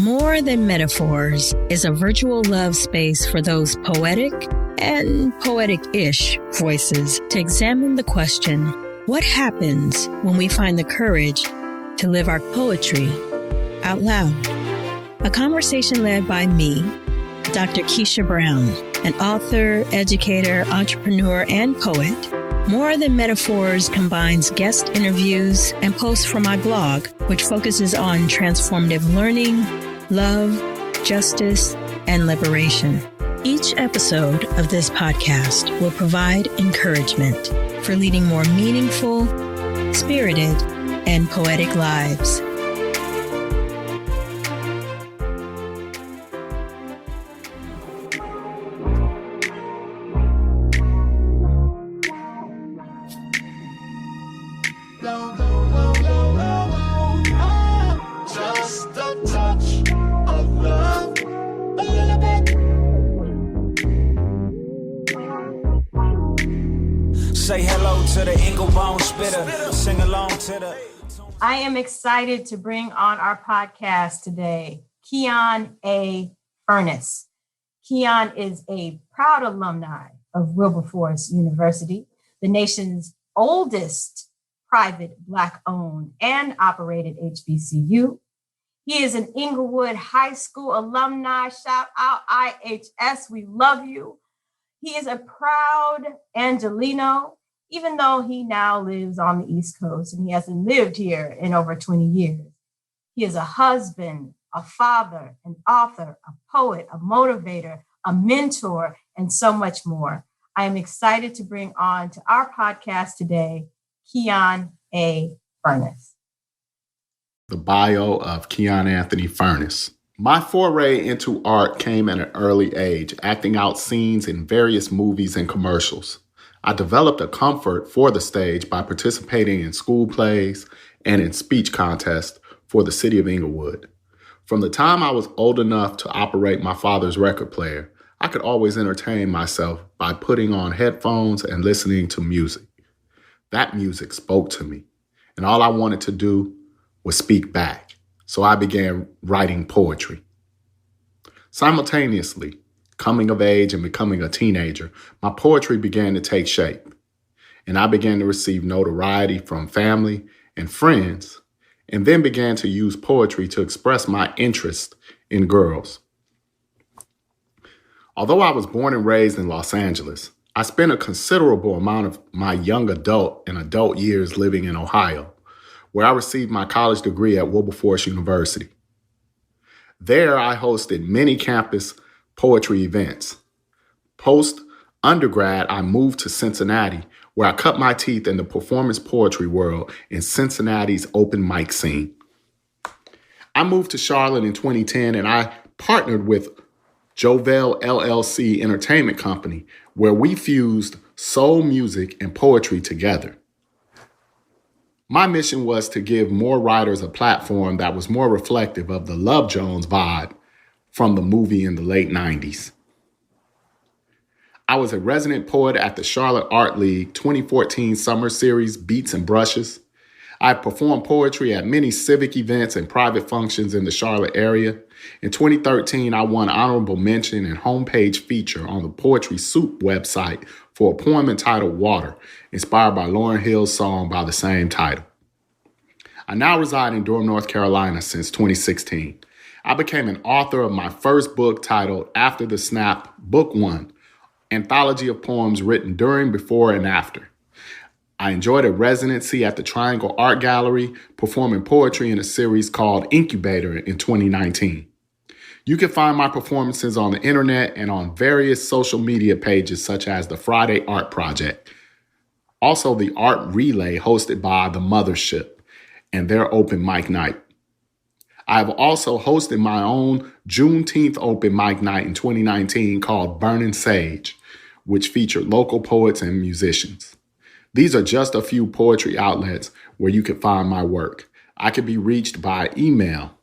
More Than Metaphors is a virtual love space for those poetic and poetic-ish voices to examine the question, what happens when we find the courage to live our poetry out loud? A conversation led by me, Dr. Keisha Brown, an author, educator, entrepreneur, and poet. More Than Metaphors combines guest interviews and posts from my blog, which focuses on transformative learning, love, justice, and liberation. Each episode of this podcast will provide encouragement for leading more meaningful, spirited, and poetic lives. Say hello to the Inglewood spitter. Sing along to the... I am excited to bring on our podcast today, Kian A. Furnace. Kian is a proud alumni of Wilberforce University, the nation's oldest private Black-owned and operated HBCU. He is an Inglewood High School alumni. Shout out IHS, we love you. He is a proud Angelino, even though he now lives on the East Coast and he hasn't lived here in over 20 years. He is a husband, a father, an author, a poet, a motivator, a mentor, and so much more. I am excited to bring on to our podcast today, Kian A. Furnace. The bio of Kian Anthony Furnace. My foray into art came at an early age, acting out scenes in various movies and commercials. I developed a comfort for the stage by participating in school plays and in speech contests for the city of Inglewood. From the time I was old enough to operate my father's record player, I could always entertain myself by putting on headphones and listening to music. That music spoke to me, and all I wanted to do was speak back. So I began writing poetry. Simultaneously, coming of age and becoming a teenager, my poetry began to take shape, and I began to receive notoriety from family and friends, and then began to use poetry to express my interest in girls. Although I was born and raised in Los Angeles, I spent a considerable amount of my young adult and adult years living in Ohio, where I received my college degree at Wilberforce University. There, I hosted many campus poetry events. Post-undergrad, I moved to Cincinnati, where I cut my teeth in the performance poetry world in Cincinnati's open mic scene. I moved to Charlotte in 2010, and I partnered with Jovel LLC Entertainment Company, where we fused soul music and poetry together. My mission was to give more writers a platform that was more reflective of the Love Jones vibe from the movie in the late 90s. I was a resident poet at the Charlotte Art League 2014 Summer Series Beats and Brushes. I performed poetry at many civic events and private functions in the Charlotte area. In 2013, I won honorable mention and homepage feature on the Poetry Soup website for a poem entitled Water, inspired by Lauryn Hill's song by the same title. I now reside in Durham, North Carolina since 2016. I became an author of my first book titled After the Snap, Book 1, anthology of poems written during, before, and after. I enjoyed a residency at the Triangle Art Gallery, performing poetry in a series called Incubator in 2019. You can find my performances on the internet and on various social media pages such as the Friday Art Project. Also, the Art Relay hosted by the Mothership and their open mic night. I have also hosted my own Juneteenth open mic night in 2019 called Burning Sage, which featured local poets and musicians. These are just a few poetry outlets where you can find my work. I can be reached by email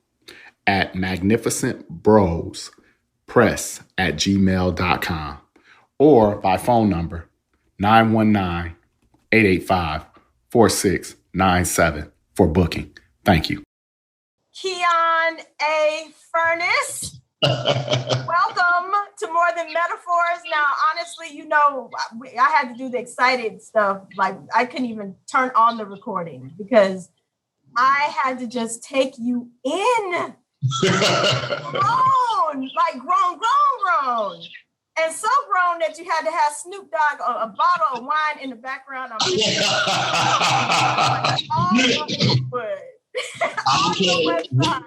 at magnificentbrospress@gmail.com or by phone number 919-885-4697 for booking. Thank you. Kian A. Furnace. Welcome to More Than Metaphors. Now, honestly, you know, I had to do the excited stuff. Like, I couldn't even turn on the recording because I had to just take you in. Grown. And so grown that you had to have Snoop Dogg or a bottle of wine in the background. I'm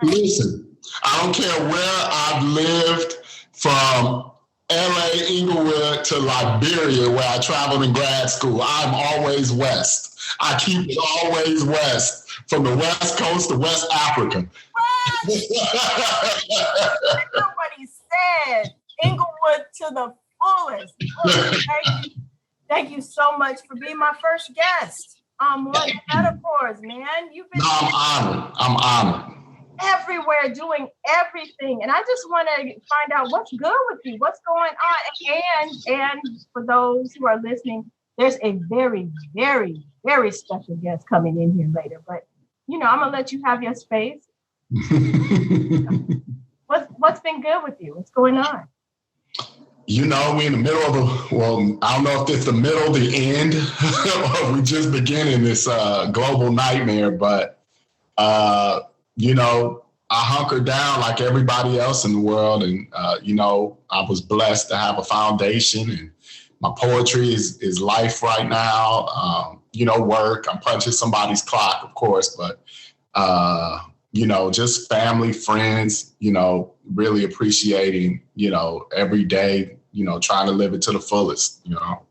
Listen, I don't care where I've lived, from LA, Inglewood to Liberia, where I traveled in grad school. I'm always West. I keep it always West, from the West Coast to West Africa. Nobody said Inglewood to the fullest. Thank you so much for being my first guest on More Than Metaphors, man. You've been I'm honored. Everywhere doing everything. And I just want to find out what's good with you, what's going on. And for those who are listening, there's a very, very, very special guest coming in here later. But, you know, I'm going to let you have your space. What's been good with you? What's going on? You know, we're in the middle of I don't know if it's the middle, the end, or we just beginning this global nightmare, but, you know, I hunkered down like everybody else in the world. And, you know, I was blessed to have a foundation, and my poetry is life right now. You know, work, I'm punching somebody's clock, of course, but, you know, just family, friends, you know, really appreciating, you know, every day, you know, trying to live it to the fullest, you know.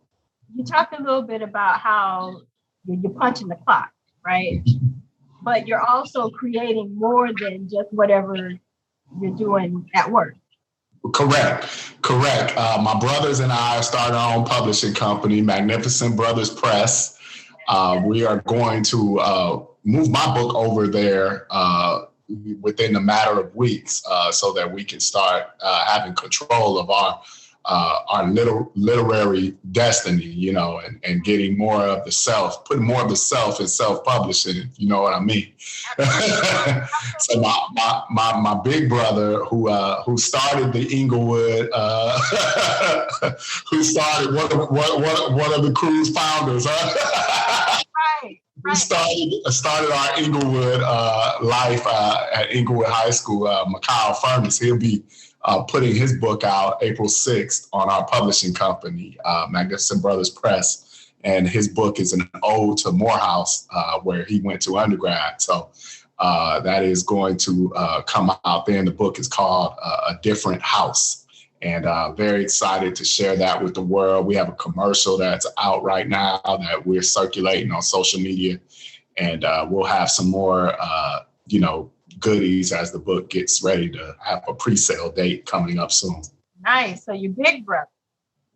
You talked a little bit about how you're punching the clock, right? But you're also creating more than just whatever you're doing at work. Correct. My brothers and I started our own publishing company, Magnificent Brothers Press. We are going to move my book over there within a matter of weeks, so that we can start having control of our literary destiny, you know, and getting more of the self, putting more of the self in self-publishing, if you know what I mean. So my big brother, who started the Inglewood, who started one of the crew's founders, we started our Inglewood life at Inglewood High School. Kian A. Furnace, he'll be putting his book out April 6th on our publishing company, Magnificent Brothers Press. And his book is an ode to Morehouse, where he went to undergrad. So that is going to come out there. And the book is called A Different House. And very excited to share that with the world. We have a commercial that's out right now that we're circulating on social media. And we'll have some more, you know, goodies as the book gets ready to have a pre-sale date coming up soon. Nice. So your big brother.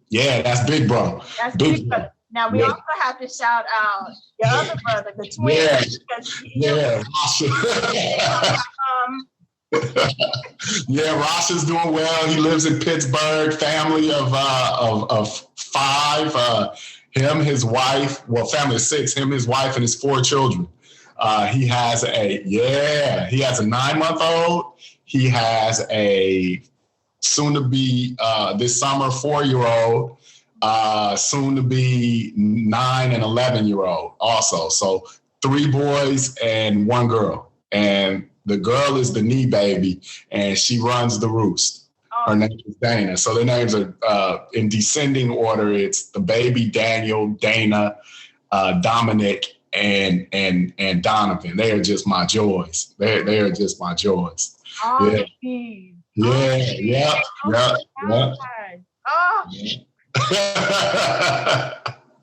Yeah, that's big bro. That's big brother. Now we also have to shout out your other brother, the twins. Yeah. Yeah, Ross is doing well. He lives in Pittsburgh. Family of five. Him, his wife. Well, family of six. Him, his wife, and his 4 children. He has a 9-month-old. He has a soon-to-be this summer 4-year-old. Soon-to-be 9 and 11-year-old. Also, so 3 boys and 1 girl, and the girl is the knee baby, and she runs the roost. Her name is Dana. So their names are in descending order. It's the baby, Daniel, Dana, Dominic, and Donovan. They are just my joys. They are just my joys. Oh, yeah.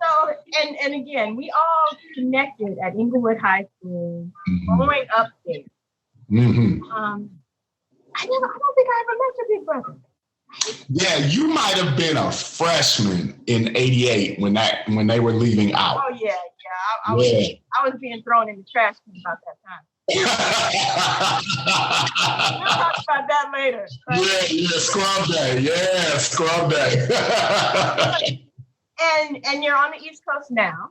So, and again, we all connected at Inglewood High School, growing up there. Mm-hmm. I don't think I ever met your big brother. Yeah, you might have been a freshman in '88 when they were leaving out. Oh yeah. I was being thrown in the trash can about that time. We'll talk about that later. Right? Yeah, scrub day. And you're on the East Coast now.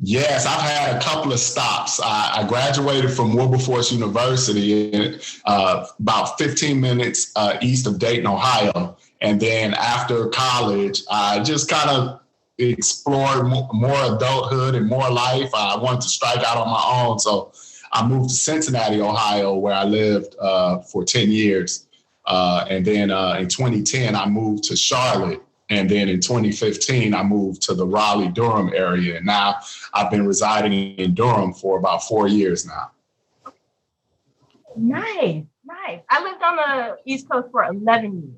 Yes, I've had a couple of stops. I graduated from Wilberforce University, about 15 minutes east of Dayton, Ohio. And then after college, I just kind of explored more adulthood and more life. I wanted to strike out on my own. So I moved to Cincinnati, Ohio, where I lived for 10 years. And then in 2010, I moved to Charlotte. And then in 2015, I moved to the Raleigh-Durham area. And now I've been residing in Durham for about 4 years now. Nice. I lived on the East Coast for 11 years.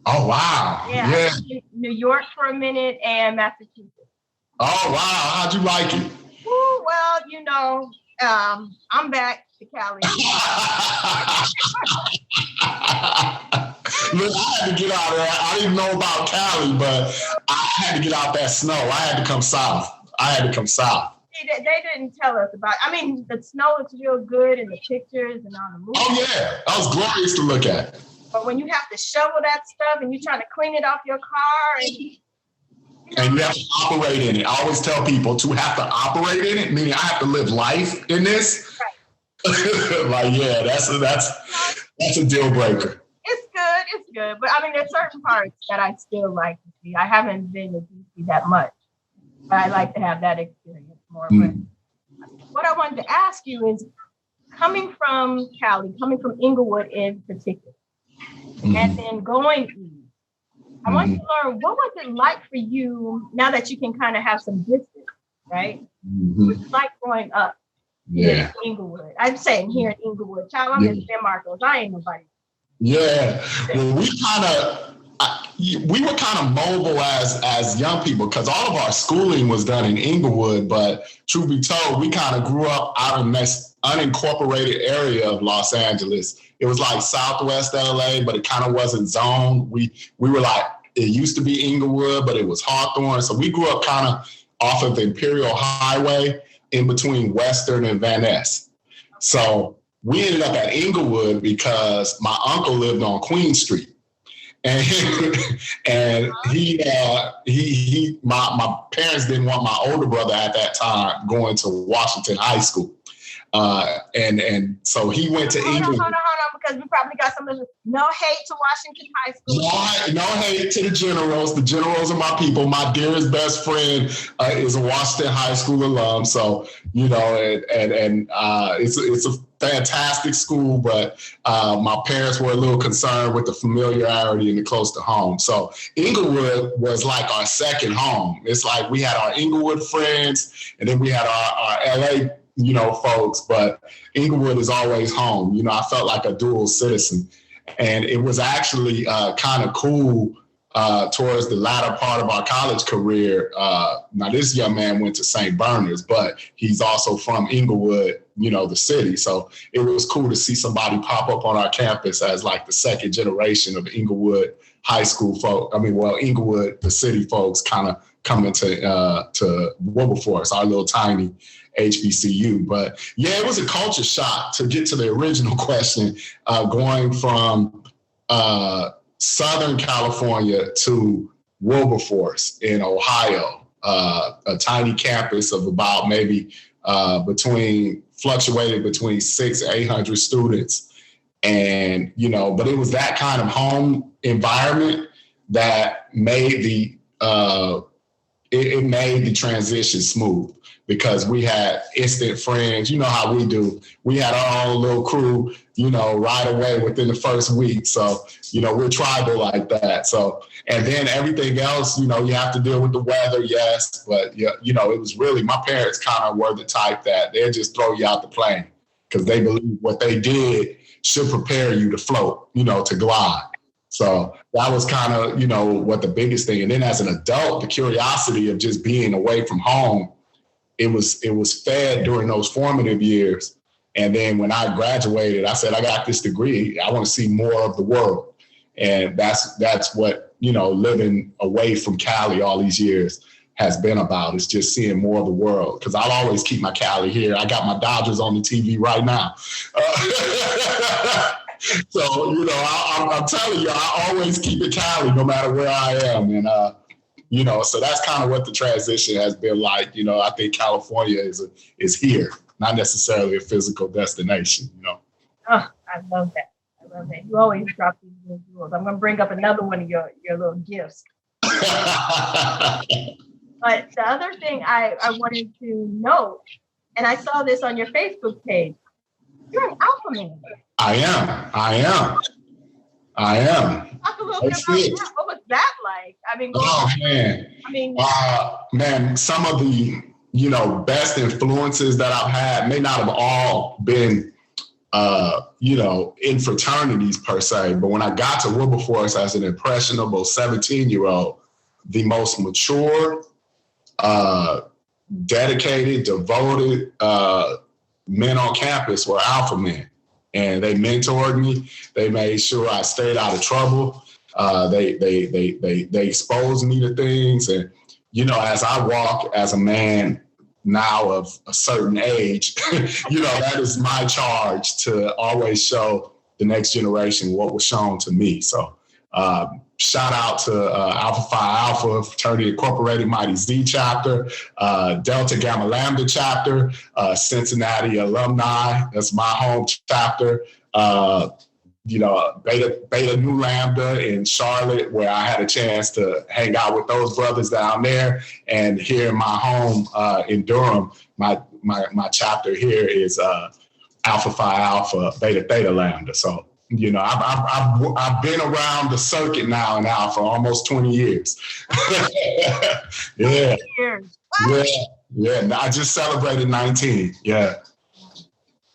Oh, wow. Yeah. I lived in New York for a minute and Massachusetts. Oh, wow. How'd you like it? Ooh, well, I'm back to Cali. Look, I had to get out of there. I didn't know about Cali, but I had to get out that snow. I had to come south. See, they didn't tell us about it. I mean, the snow looks real good in the pictures and on the movies. Oh, yeah. That was glorious to look at. But when you have to shovel that stuff and you're trying to clean it off your car and you have to operate in it. I always tell people to have to operate in it, meaning I have to live life in this. Right. Like, yeah, that's a deal breaker. It's good. But I mean, there's certain parts that I still like to see. I haven't been to DC that much, but I like to have that experience more. But what I wanted to ask you is, coming from Cali, coming from Inglewood in particular, and then going east, I want you to learn, what was it like for you now that you can kind of have some distance, right? What was it like growing up in Inglewood? I'm saying here in Inglewood. Child, I'm in San Marcos. I ain't nobody. Yeah, well, we were kind of mobile as young people because all of our schooling was done in Inglewood. But truth be told, we kind of grew up out in this unincorporated area of Los Angeles. It was like Southwest LA, but it kind of wasn't zoned. We were like, it used to be Inglewood, but it was Hawthorne. So we grew up kind of off of the Imperial Highway in between Western and Van Ness. So we ended up at Inglewood because my uncle lived on Queen Street, and my parents didn't want my older brother at that time going to Washington High School, and so he went to Inglewood. Hold on, because we probably got some of the no hate to Washington High School. No hate to the Generals. The Generals are my people. My dearest best friend is a Washington High School alum. So, it's a fantastic school, but my parents were a little concerned with the familiarity and the close to home. So Inglewood was like our second home. It's like we had our Inglewood friends, and then we had our LA folks, but Inglewood is always home. I felt like a dual citizen. And it was actually kind of cool towards the latter part of our college career. Now, this young man went to St. Bernard's, but he's also from Inglewood, the city. So it was cool to see somebody pop up on our campus as like the second generation of Inglewood high school folk. Inglewood, the city folks kind of coming to Wilberforce, our little tiny HBCU. But yeah, it was a culture shock, to get to the original question, going from Southern California to Wilberforce in Ohio, a tiny campus of about maybe fluctuated between 600 and 800 students. And, but it was that kind of home environment that made it made the transition smooth, because we had instant friends. You know how we do. We had our own little crew, right away within the first week. So, we're tribal like that. So, and then everything else, you have to deal with the weather, yes. But, it was really, my parents kind of were the type that they'd just throw you out the plane because they believe what they did should prepare you to float, to glide. So that was kind of, what the biggest thing. And then as an adult, the curiosity of just being away from home, it was fed during those formative years. And then when I graduated, I said, I got this degree. I want to see more of the world. And that's what, living away from Cali all these years has been about. It's just seeing more of the world. Because I'll always keep my Cali here. I got my Dodgers on the TV right now. So, I'm telling you, I always keep it Cali no matter where I am. And So that's kind of what the transition has been like. I think California is here, not necessarily a physical destination, Oh, I love that. You always drop these little jewels. I'm going to bring up another one of your little gifts. But the other thing I wanted to note, and I saw this on your Facebook page, you're an alpha man. I am. Talk a little bit about that. What was that like? Man, some of the, best influences that I've had may not have all been, in fraternities per se, but when I got to Wilberforce as an impressionable 17-year-old, the most mature, dedicated, devoted men on campus were alpha men. And they mentored me. They made sure I stayed out of trouble. They exposed me to things. And, as I walk as a man now of a certain age, that is my charge to always show the next generation what was shown to me. So shout out to Alpha Phi Alpha, Fraternity Incorporated, Mighty Z chapter, Delta Gamma Lambda chapter, Cincinnati alumni, that's my home chapter, Beta Nu Lambda in Charlotte, where I had a chance to hang out with those brothers down there, and here in my home in Durham, my chapter here is Alpha Phi Alpha, Beta Theta Lambda. So, I've been around the circuit now for almost 20 years. Yeah. I just celebrated 19. Yeah.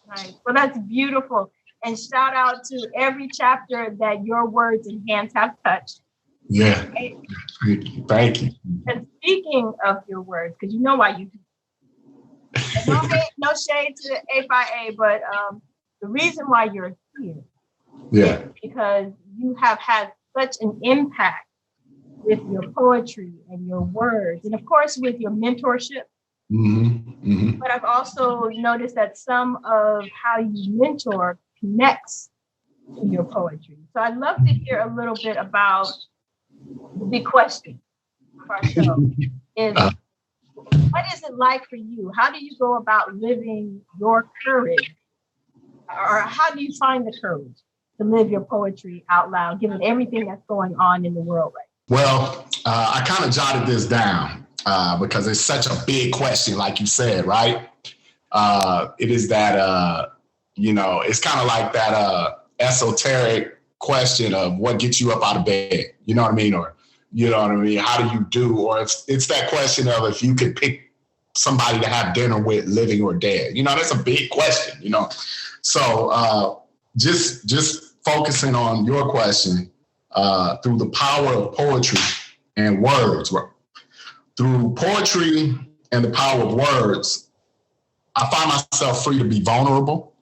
Right. Well, that's beautiful. And shout out to every chapter that your words and hands have touched. Yeah. Thank you. And speaking of your words, because you know why you do. No shade to A Phi A, but the reason why you're here is because you have had such an impact with your poetry and your words, and of course with your mentorship. But I've also noticed that some of how you mentor connects to your poetry. So I'd love to hear a little bit about the big question for our show is, what is it like for you? How do you go about living your courage? Or how do you find the courage to live your poetry out loud, given everything that's going on in the world right now? Well, I kind of jotted this down because it's such a big question, like you said, right? It is that, it's kind of like that esoteric question of what gets you up out of bed, you know what I mean? Or, how do you do? Or it's that question of if you could pick somebody to have dinner with, living or dead. That's a big question, So just focusing on your question, through the power of poetry and words, through poetry and the power of words, I find myself free to be vulnerable.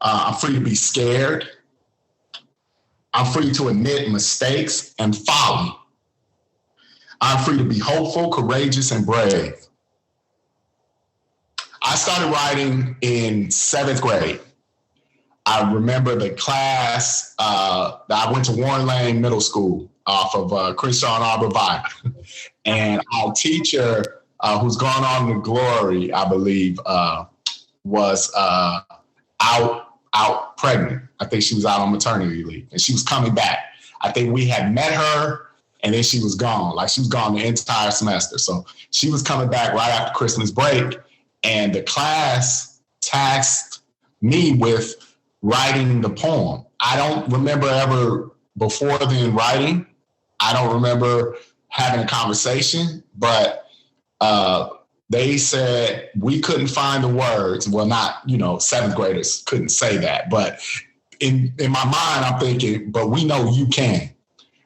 I'm free to be scared. I'm free to admit mistakes and folly. I'm free to be hopeful, courageous, and brave. I started writing in 7th grade. I remember the class that I went to Warren Lane Middle School off of Crenshaw and Arbor Vine. And our teacher, who's gone on to glory, I believe, was out pregnant. I think she was out on maternity leave and she was coming back. I think we had met her and then she was gone. Like she was gone the entire semester. So she was coming back right after Christmas break and the class tasked me with writing the poem. I don't remember ever before then writing. I don't remember having a conversation, but they said we couldn't find the words. Well, not, 7th graders couldn't say that, but in my mind, I'm thinking, but we know you can.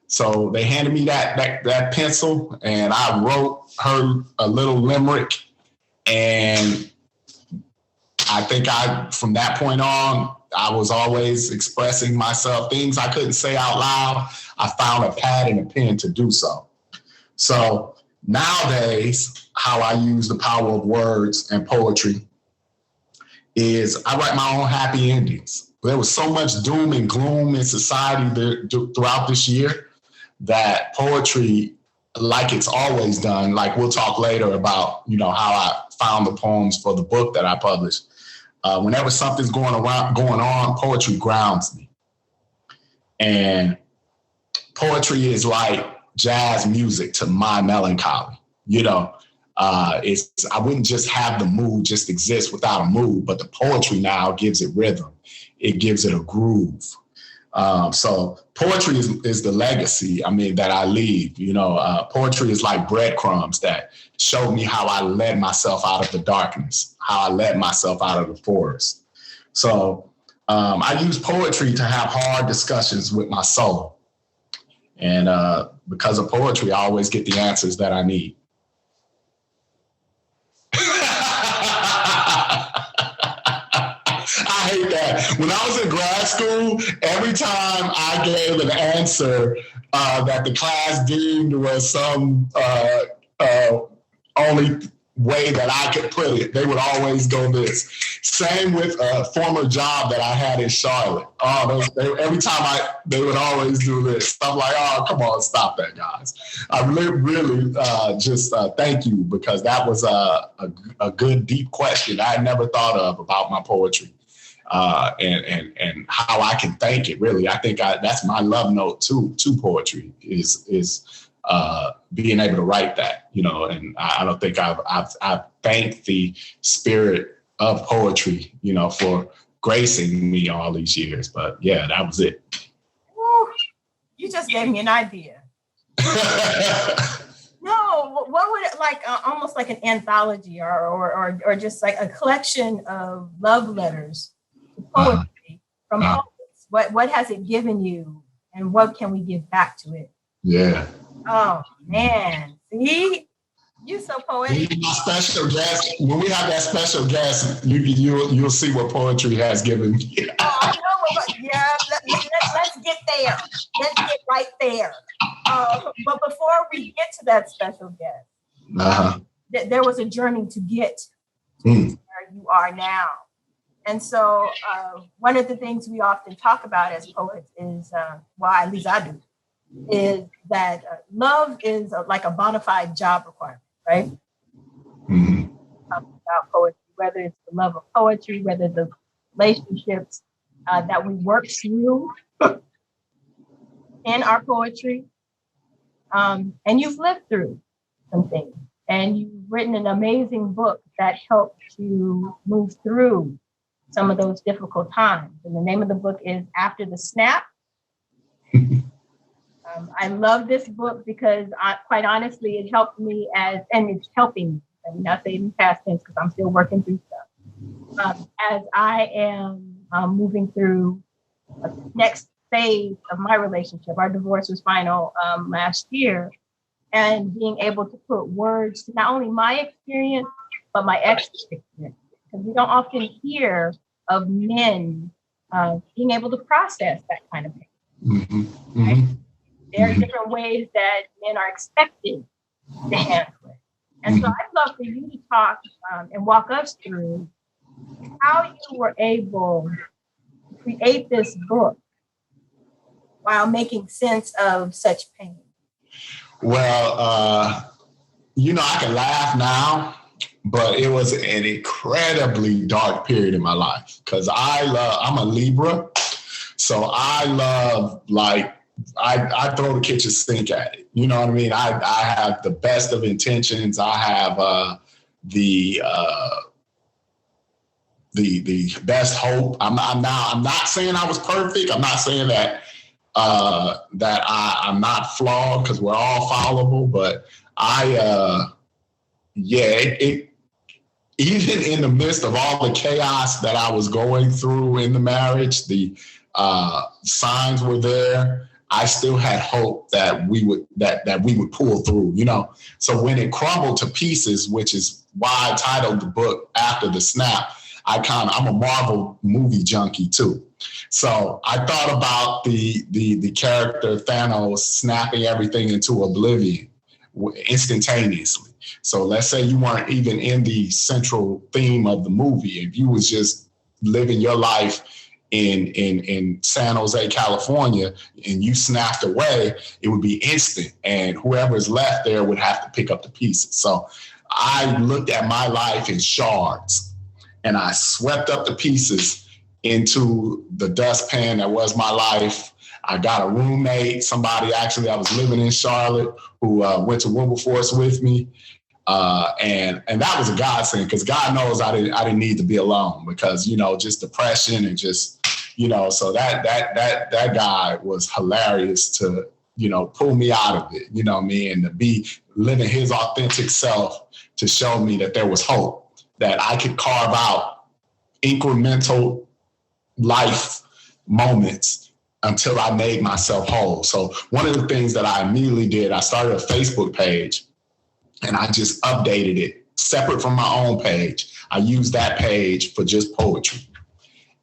So they handed me that pencil and I wrote her a little limerick. And I think from that point on, I was always expressing myself, things I couldn't say out loud. I found a pad and a pen to do so. So nowadays, how I use the power of words and poetry is I write my own happy endings. There was so much doom and gloom in society throughout this year that poetry like it's always done. Like we'll talk later about, how I found the poems for the book that I published. Whenever something's going on, poetry grounds me. And poetry is like jazz music to my melancholy. I wouldn't just have the mood just exist without a mood, but the poetry now gives it rhythm. It gives it a groove. So poetry is the legacy, that I leave. Poetry is like breadcrumbs that showed me how I led myself out of the darkness, how I led myself out of the forest. So I use poetry to have hard discussions with my soul. And because of poetry, I always get the answers that I need. I hate that. When I was in grad school, every time I gave an answer that the class deemed was some only way that I could put it, they would always go this. Same with a former job that I had in Charlotte. Every time they would always do this. I'm like, oh, come on, stop that, guys. I really just thank you, because that was a good, deep question I had never thought of about my poetry. And how I can thank it, really. I think that's my love note to poetry is being able to write that, and I don't think I've thanked the spirit of poetry, for gracing me all these years. But yeah, that was it. Woo, you just gave me an idea. No, what would it like? Almost like an anthology, or just like a collection of love letters to poetry from poets. What has it given you, and what can we give back to it? Yeah. Oh man, see, you're so poetic. My special guest. When we have that special guest, you'll see what poetry has given me. Oh, I know. Yeah, let's get there. Let's get right there. But before we get to that special guest, there was a journey to get to where you are now. And so one of the things we often talk about as poets is, at least I do, is that love is like a bona fide job requirement, right? Mm-hmm. About poetry, whether it's the love of poetry, whether the relationships that we work through in our poetry. And you've lived through some things, and you've written an amazing book that helped you move through some of those difficult times. And the name of the book is After the Snap. I love this book because, quite honestly, it helped me and it's helping me. I mean, I say in past tense because I'm still working through stuff. As I am moving through the next phase of my relationship. Our divorce was final last year, and being able to put words to not only my experience, but my ex's experience. Because we don't often hear of men being able to process that kind of pain. Mm-hmm. Mm-hmm. Right? There are different ways that men are expected to handle it. And so I'd love for you to talk and walk us through how you were able to create this book while making sense of such pain. Well, I can laugh now, but it was an incredibly dark period in my life because I'm a Libra. So I love, I throw the kitchen sink at it. You know what I mean? I have the best of intentions. I have the best hope. I'm not saying I was perfect. I'm not saying that I'm not flawed because we're all fallible. But even in the midst of all the chaos that I was going through in the marriage, the signs were there. I still had hope that we would pull through, So when it crumbled to pieces, which is why I titled the book After the Snap, I'm a Marvel movie junkie too. So I thought about the character Thanos snapping everything into oblivion instantaneously. So let's say you weren't even in the central theme of the movie. If you was just living your life in San Jose, California, and you snapped away, it would be instant. And whoever's left there would have to pick up the pieces. So I looked at my life in shards, and I swept up the pieces into the dustpan that was my life. I got a roommate, somebody actually I was living in Charlotte who went to Wilberforce with me. And that was a godsend, because God knows I didn't need to be alone, because, just depression and just, so that guy was hilarious to, pull me out of it, and to be living his authentic self, to show me that there was hope, that I could carve out incremental life moments until I made myself whole. So one of the things that I immediately did, I started a Facebook page, and I just updated it separate from my own page. I used that page for just poetry.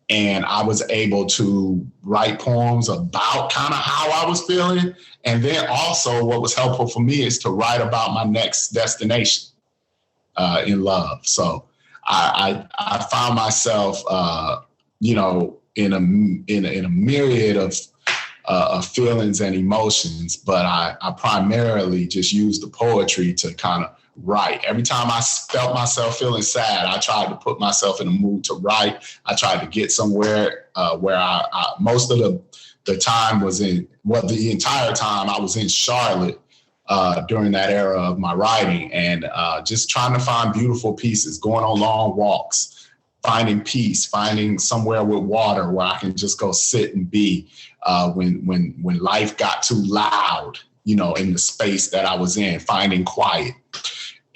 And I was able to write poems about kind of how I was feeling. And then also what was helpful for me is to write about my next destination in love. So I found myself, in a myriad of feelings and emotions, but I primarily just used the poetry to kind of write. Every time I felt myself feeling sad, I tried to put myself in a mood to write. I tried to get somewhere where I most of the time was the entire time I was in Charlotte during that era of my writing, and just trying to find beautiful pieces, going on long walks, finding peace, finding somewhere with water where I can just go sit and be when life got too loud, in the space that I was in, finding quiet.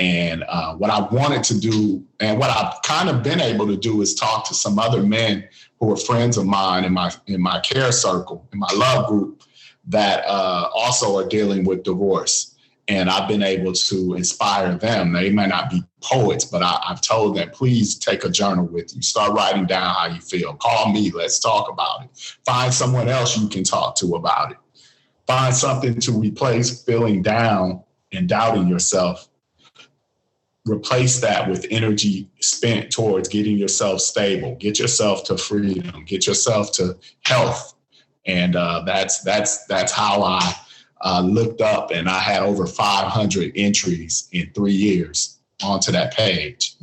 And what I wanted to do, and what I've kind of been able to do, is talk to some other men who are friends of mine in my care circle, in my love group, that also are dealing with divorce. And I've been able to inspire them. They may not be poets, but I've told them, please take a journal with you. Start writing down how you feel. Call me. Let's talk about it. Find someone else you can talk to about it. Find something to replace feeling down and doubting yourself. Replace that with energy spent towards getting yourself stable, get yourself to freedom, get yourself to health. And that's how I looked up, and I had over 500 entries in 3 years onto that page,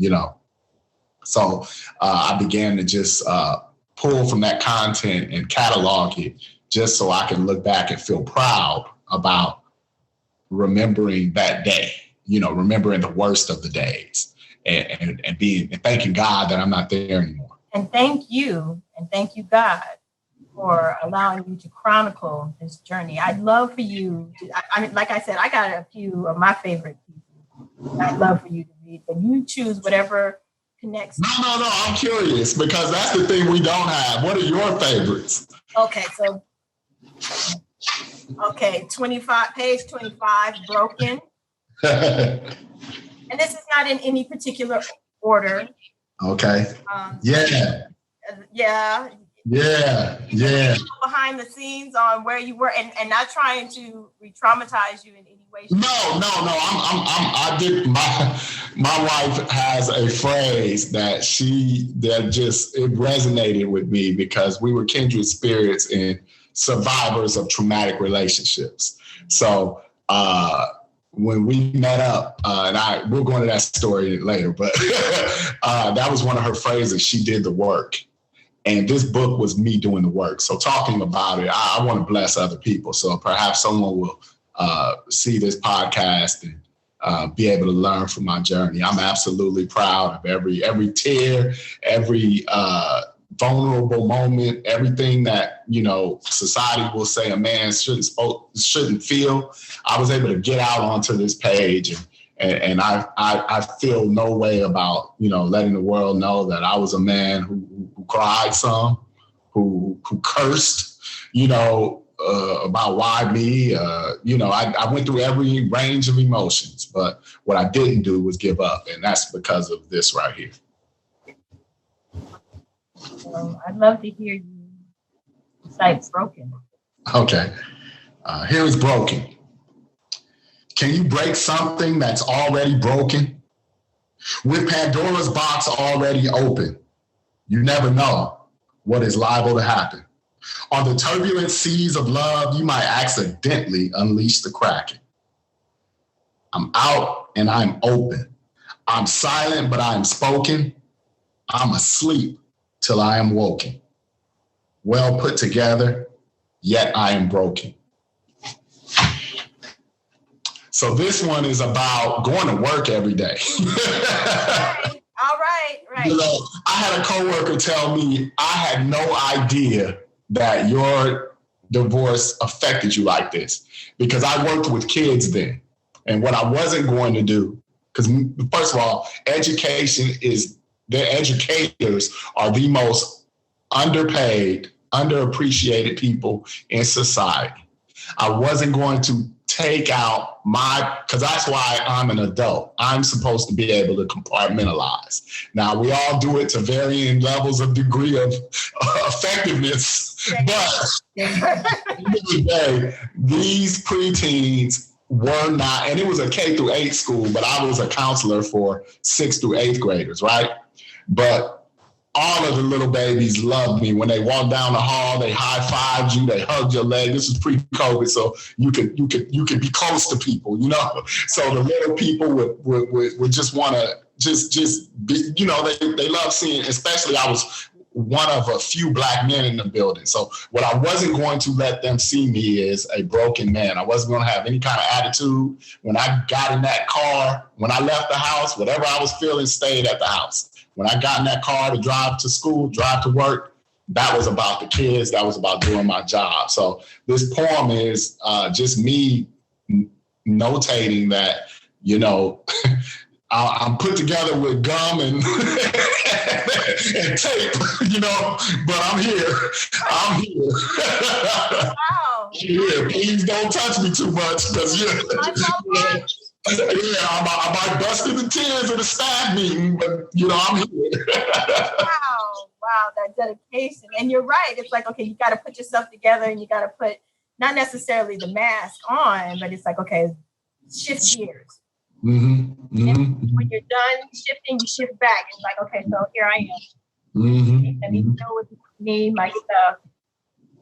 So I began to just pull from that content and catalog it, just so I can look back and feel proud about remembering that day. Remembering the worst of the days, and thanking God that I'm not there anymore. And thank you God for allowing you to chronicle this journey. I'd love for you to, like I said, I got a few of my favorite people I'd love for you to read, but you choose whatever connects. No, I'm curious, because that's the thing we don't have. What are your favorites? Okay, so 25, page 25, Broken. And this is not in any particular order. Okay. Yeah. Behind the scenes on where you were, and not trying to re-traumatize you in any way. No. I did. My wife has a phrase that it resonated with me, because we were kindred spirits and survivors of traumatic relationships. So, when we met up, and we'll go into that story later, but that was one of her phrases. She did the work. And this book was me doing the work. So talking about it, I want to bless other people. So perhaps someone will see this podcast and be able to learn from my journey. I'm absolutely proud of every tear, every vulnerable moment, everything that, society will say a man shouldn't feel. I was able to get out onto this page, and I feel no way about, letting the world know that I was a man who cried some, who cursed, about why me, I went through every range of emotions, but what I didn't do was give up. And that's because of this right here. I'd love to hear you recite Broken. Okay. Here is Broken. Can you break something that's already broken? With Pandora's box already open, you never know what is liable to happen. On the turbulent seas of love, you might accidentally unleash the kraken. I'm out and I'm open. I'm silent, but I am spoken. I'm asleep till I am woken. Well put together, yet I am broken. So this one is about going to work every day. All right. You know, I had a coworker tell me, I had no idea that your divorce affected you like this, because I worked with kids then. And what I wasn't going to do, because first of all, the educators are the most underpaid, underappreciated people in society. I wasn't going to take out because that's why I'm an adult. I'm supposed to be able to compartmentalize. Now, we all do it to varying levels of degree of effectiveness, but at the end of the day, these preteens were not, and it was a K through 8 school, but I was a counselor for 6th through 8th graders, right? But all of the little babies loved me. When they walked down the hall, they high-fived you, they hugged your leg. This was pre-COVID, so you could be close to people, you know? So the little people would just want to just be, you know, they love seeing, especially I was one of a few Black men in the building. So what I wasn't going to let them see me is a broken man. I wasn't going to have any kind of attitude. When I got in that car, when I left the house, whatever I was feeling stayed at the house. When I got in that car to drive to school, drive to work, that was about the kids. That was about doing my job. So this poem is just me notating that, you know, I'm put together with gum and, and tape, you know, but I'm here. I'm here. Wow. Yeah, please don't touch me too much, because I might bust into tears at a staff meeting, but, you know, I'm here. Wow, that dedication. And you're right. It's like, okay, you got to put yourself together, and you got to put not necessarily the mask on, but it's like, okay, shift gears. Mm-hmm. And when you're done shifting, you shift back. It's like, okay, so here I am. Mm-hmm. Let me know what you need, my stuff.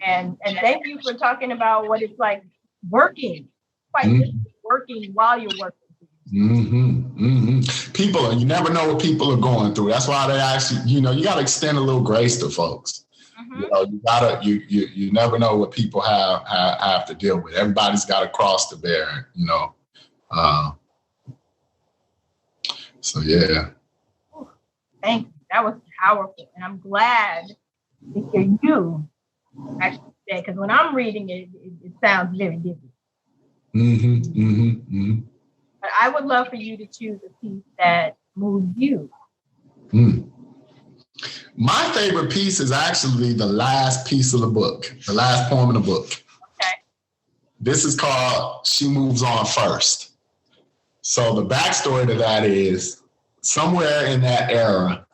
And thank you for talking about what it's like working, working while you're working. People, you never know what people are going through. That's why they actually, you know, you got to extend a little grace to folks. You know, you never know what people have to deal with. Everybody's got a cross to bear, you know. So yeah. Thank you. That was powerful, and I'm glad to hear you actually say, because when I'm reading it, it sounds very different. But I would love for you to choose a piece that moves you. My favorite piece is actually the last piece of the book, the last poem in the book. Okay. This is called She Moves On First. So the backstory to that is somewhere in that era,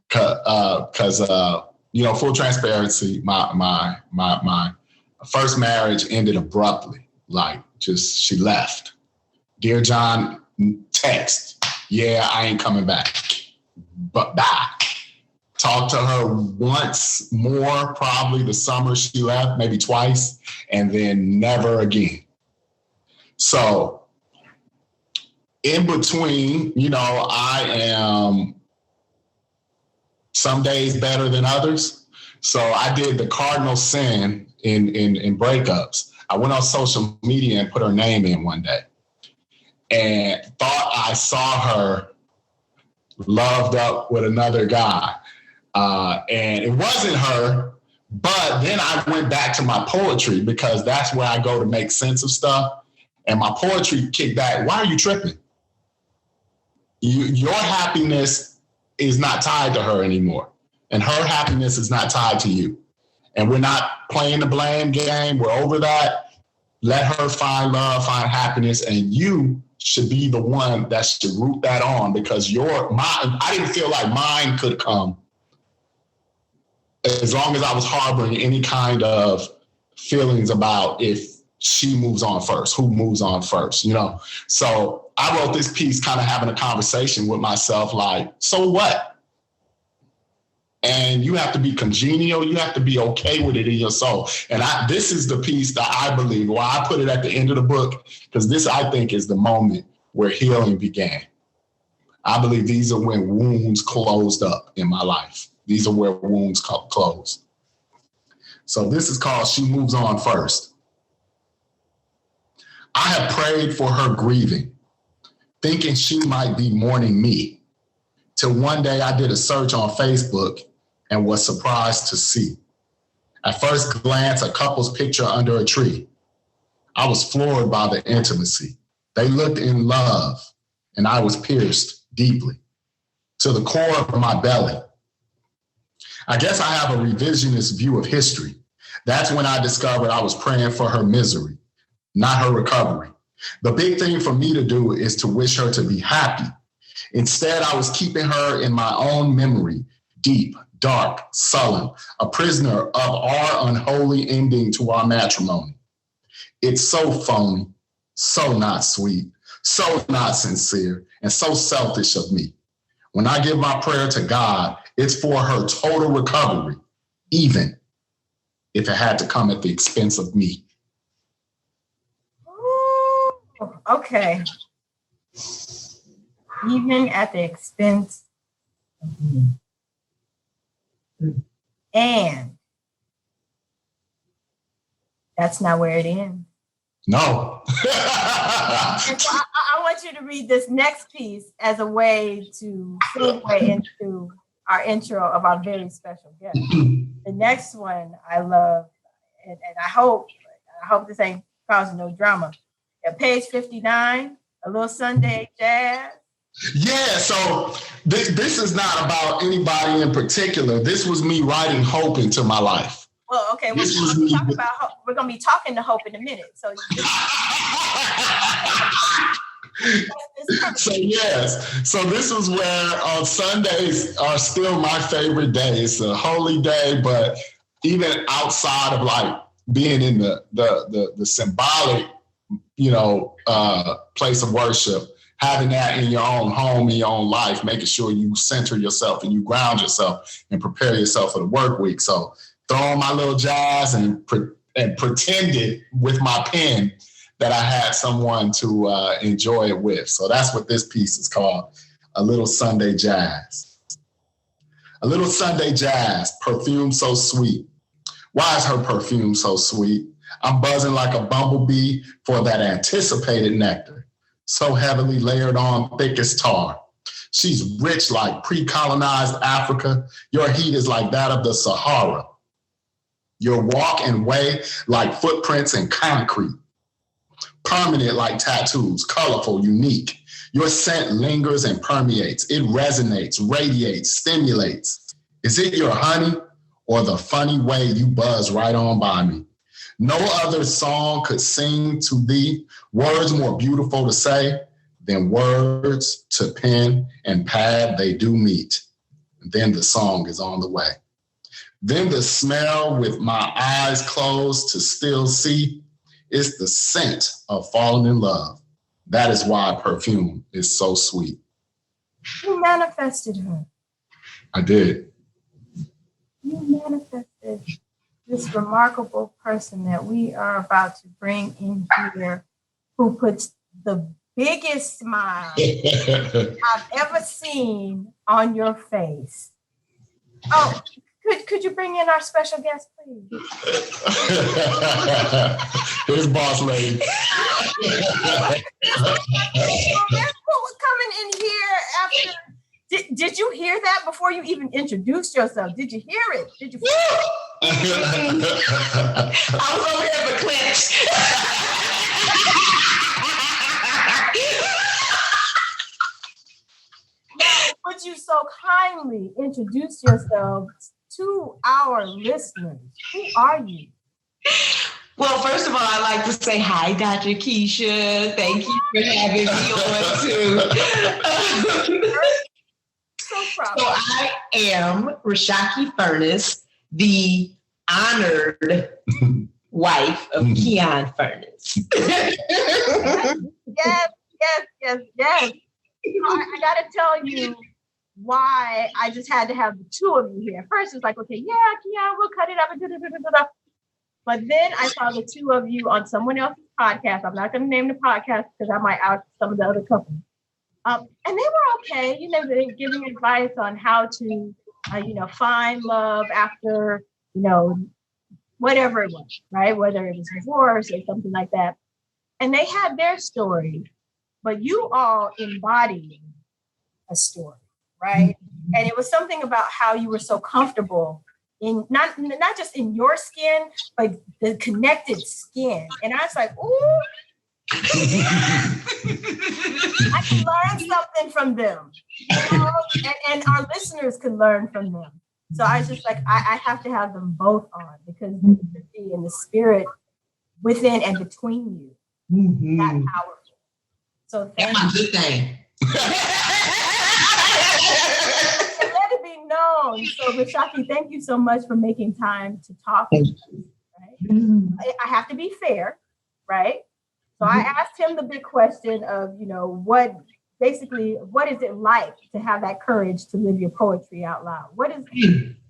because you know, full transparency, my first marriage ended abruptly. Like, just she left. Dear John, text, yeah, I ain't coming back, but bye. Talked to her once more, probably the summer she left, maybe twice, and then never again. So in between, you know, I am some days better than others. So I did the cardinal sin in breakups. I went on social media and put her name in one day and thought I saw her loved up with another guy. And it wasn't her, but then I went back to my poetry, because that's where I go to make sense of stuff. And my poetry kicked back. Why are you tripping? Your happiness is not tied to her anymore. And her happiness is not tied to you. And we're not playing the blame game. We're over that. Let her find love, find happiness, and you should be the one that should root that on, because I didn't feel like mine could come as long as I was harboring any kind of feelings about if she moves on first, who moves on first, you know? So I wrote this piece kind of having a conversation with myself, like, so what? And you have to be congenial. You have to be okay with it in your soul. And this is the piece that I believe, why I put it at the end of the book, because this, I think, is the moment where healing began. I believe these are when wounds closed up in my life. These are where wounds close. So this is called She Moves On First. I have prayed for her grieving, thinking she might be mourning me, till one day I did a search on Facebook and was surprised to see, at first glance, a couple's picture under a tree. I was floored by the intimacy. They looked in love, and I was pierced deeply to the core of my belly. I guess I have a revisionist view of history. That's when I discovered I was praying for her misery, not her recovery. The big thing for me to do is to wish her to be happy. Instead, I was keeping her in my own memory, deep, dark, sullen, a prisoner of our unholy ending to our matrimony. It's so phony, so not sweet, so not sincere, and so selfish of me. When I give my prayer to God, it's for her total recovery, even if it had to come at the expense of me. Ooh, okay. Even at the expense of me. And that's not where it ends. No. And so I want you to read this next piece as a way to segue into our intro of our very special guest. The next one I love, and I hope this ain't causing no drama. At page 59, a little Sunday jazz. Yeah, so this is not about anybody in particular. This was me writing hope into my life. Well, okay, we're going to be talking to Hope in a minute. So, so this is where Sundays are still my favorite day. It's a holy day, but even outside of like being in the symbolic, place of worship, having that in your own home, in your own life, making sure you center yourself and you ground yourself and prepare yourself for the work week. So throwing my little jazz and pretended with my pen that I had someone to enjoy it with. So that's what this piece is called, A Little Sunday Jazz. A little Sunday jazz, perfume so sweet. Why is her perfume so sweet? I'm buzzing like a bumblebee for that anticipated nectar, so heavily layered on thick as tar. She's rich like pre-colonized Africa. Your heat is like that of the Sahara. Your walk and way like footprints in concrete. Permanent like tattoos, colorful, unique. Your scent lingers and permeates. It resonates, radiates, stimulates. Is it your honey or the funny way you buzz right on by me? No other song could sing to thee words more beautiful to say than words to pen and pad they do meet. And then the song is on the way. Then the smell with my eyes closed to still see is the scent of falling in love. That is why perfume is so sweet. You manifested her. I did. You manifested this remarkable person that we are about to bring in here, who puts the biggest smile I've ever seen on your face. Oh, could you bring in our special guest, please? Here's boss lady. Who was coming in here after? Did you hear that before you even introduced yourself? Did you hear it? Did you? I was over here for clinch. Now, would you so kindly introduce yourself to our listeners? Who are you? Well, first of all, I'd like to say hi, Dr. Keisha. Thank you for having me on too. So I am ReShockie Furnace, the honored wife of Kian Furnace. Yes. I got to tell you, why I just had to have the two of you here. At first, it was like, okay, yeah, we'll cut it up and da. But then I saw the two of you on someone else's podcast. I'm not going to name the podcast because I might out some of the other companies. And they were okay. You know, they're giving advice on how to, find love after, whatever it was, right? Whether it was divorce or something like that. And they had their story, but you all embodied a story, right? And it was something about how you were so comfortable in not just in your skin, but the connected skin. And I was like, ooh, I can learn something from them, and our listeners can learn from them. So I was just like, I have to have them both on because the energy and the spirit within and between you, that powerful. So thank you. Good thing. Let it be known. So ReShockie, thank you so much for making time to talk with us, right? I have to be fair, right? So I asked him the big question of, what is it like to have that courage to live your poetry out loud? What is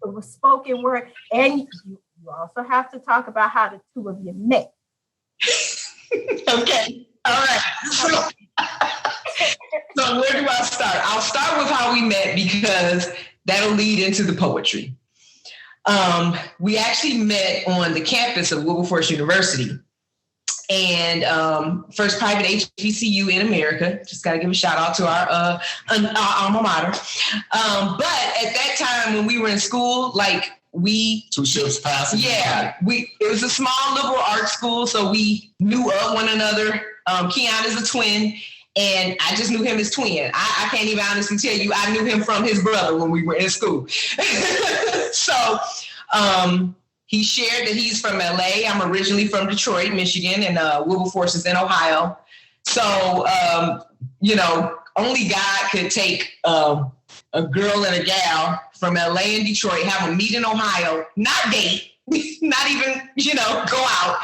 the spoken word? And you also have to talk about how the two of you met. Okay. All right. So where do I start? I'll start with how we met because that'll lead into the poetry. We actually met on the campus of Wilberforce University. And first private HBCU in America. Just got to give a shout out to our alma mater. But at that time when we were in school, we two ships passing. Yeah, it was a small liberal arts school, so we knew of one another. Kian is a twin, and I just knew him as twin. I can't even honestly tell you I knew him from his brother when we were in school. So he shared that he's from LA. I'm originally from Detroit, Michigan, and Wilberforce is in Ohio. So, only God could take a girl and a gal from LA and Detroit, have them meet in Ohio, not date, not even, go out,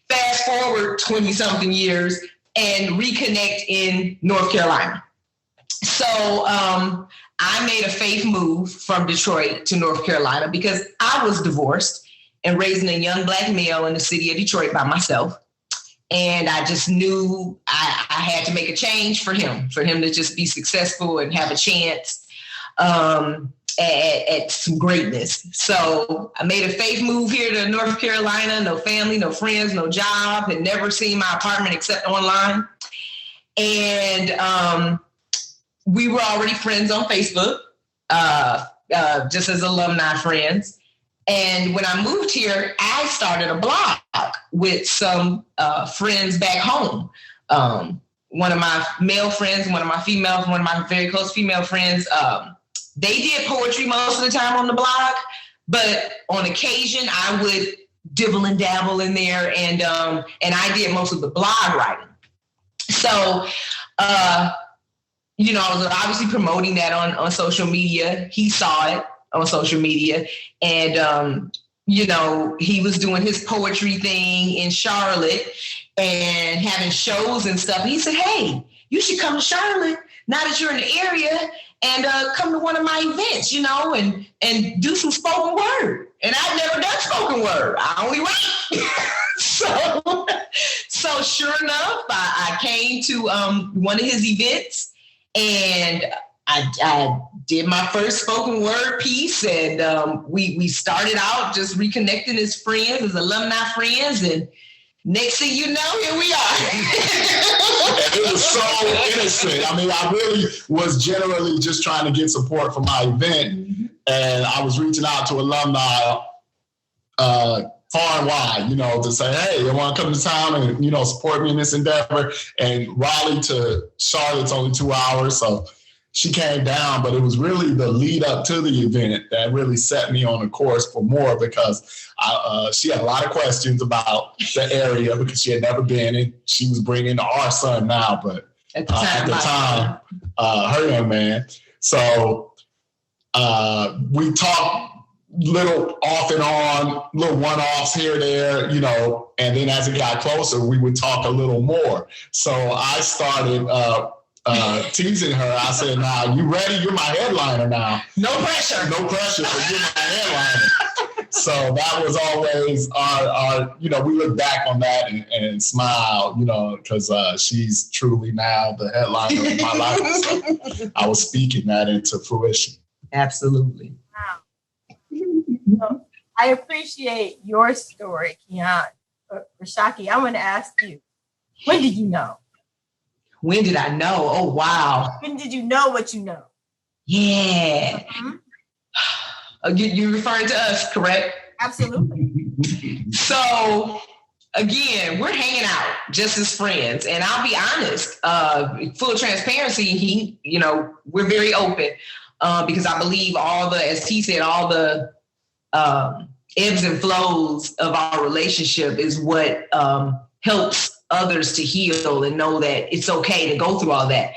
fast forward 20 something years and reconnect in North Carolina. So I made a faith move from Detroit to North Carolina because I was divorced and raising a young Black male in the city of Detroit by myself. And I just knew I had to make a change for him to just be successful and have a chance at some greatness. So I made a faith move here to North Carolina, no family, no friends, no job, had never seen my apartment except online. And we were already friends on Facebook, just as alumni friends. And when I moved here, I started a blog with some friends back home. One of my male friends, one of my very close female friends, they did poetry most of the time on the blog, but on occasion I would dibble and dabble in there, and I did most of the blog writing. So, I was obviously promoting that on social media. He saw it on social media, and he was doing his poetry thing in Charlotte and having shows and stuff. He said, "Hey, you should come to Charlotte now that you're in the area and come to one of my events, and do some spoken word." And I've never done spoken word. I only write. So sure enough, I came to one of his events, and I did my first spoken word piece, and we started out just reconnecting as friends, as alumni friends, and next thing you know, here we are. It was so innocent. I mean, I really was generally just trying to get support for my event, and I was reaching out to alumni far and wide, to say, hey, you want to come to town and, support me in this endeavor. And Raleigh to Charlotte's only 2 hours, so she came down, but it was really the lead up to the event that really set me on a course for more, because she had a lot of questions about the area because she had never been in. She was bringing our son now, but at the time, her young man. So we talked little off and on, little one-offs here and there, and then as it got closer, we would talk a little more. So I started teasing her. I said, "Now you ready? You're my headliner now. No pressure. No pressure, but you're my headliner." So that was always our we look back on that and smile, because she's truly now the headliner of my life. So I was speaking that into fruition. Absolutely. Wow. I appreciate your story, Kian. ReShockie, I want to ask you, when did you know? When did I know? Oh, wow. When did you know what you know? Yeah. Mm-hmm. You're referring to us, correct? Absolutely. So, again, we're hanging out just as friends. And I'll be honest, full transparency, we're very open because I believe as T said, all the ebbs and flows of our relationship is what helps others to heal and know that it's okay to go through all that.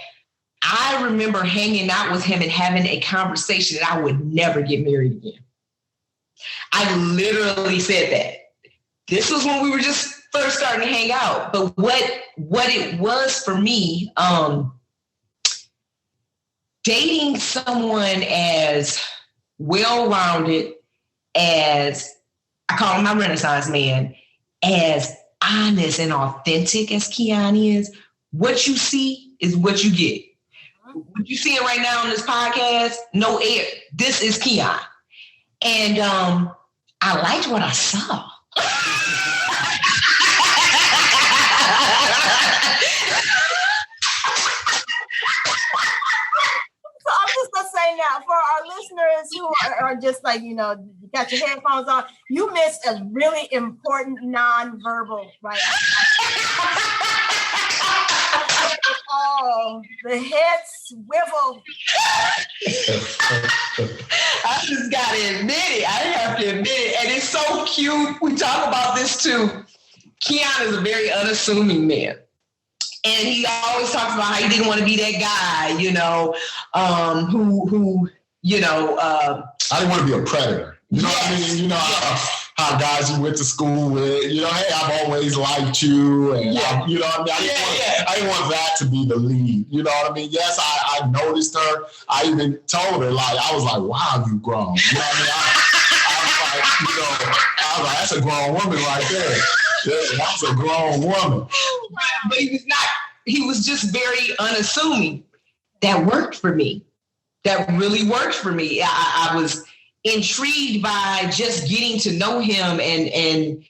I remember hanging out with him and having a conversation that I would never get married again. I literally said that. This was when we were just first starting to hang out. But what it was for me, dating someone as well-rounded as, I call him my Renaissance man, as honest and authentic as Kian is, what you see is what you get. What you're seeing right now on this podcast, no air. This is Kian. And I liked what I saw. So I'm just going to say now, for our listeners who are just like, you got your headphones on, you missed a really important nonverbal, right? Oh, the head swivel. I just got to admit it. I have to admit it. And it's so cute. We talk about this too. Kian is a very unassuming man. And he always talks about how he didn't want to be that guy, I didn't want to be a predator. You know what I mean? How guys you went to school with, hey, I've always liked you. And, I didn't want that to be the lead. You know what I mean? Yes, I noticed her. I even told her, I was like, wow, you've grown. You know what I mean? I was like, that's a grown woman right there. Yeah, that's a grown woman. But he was just very unassuming. That worked for me. That really worked for me. I was intrigued by just getting to know him and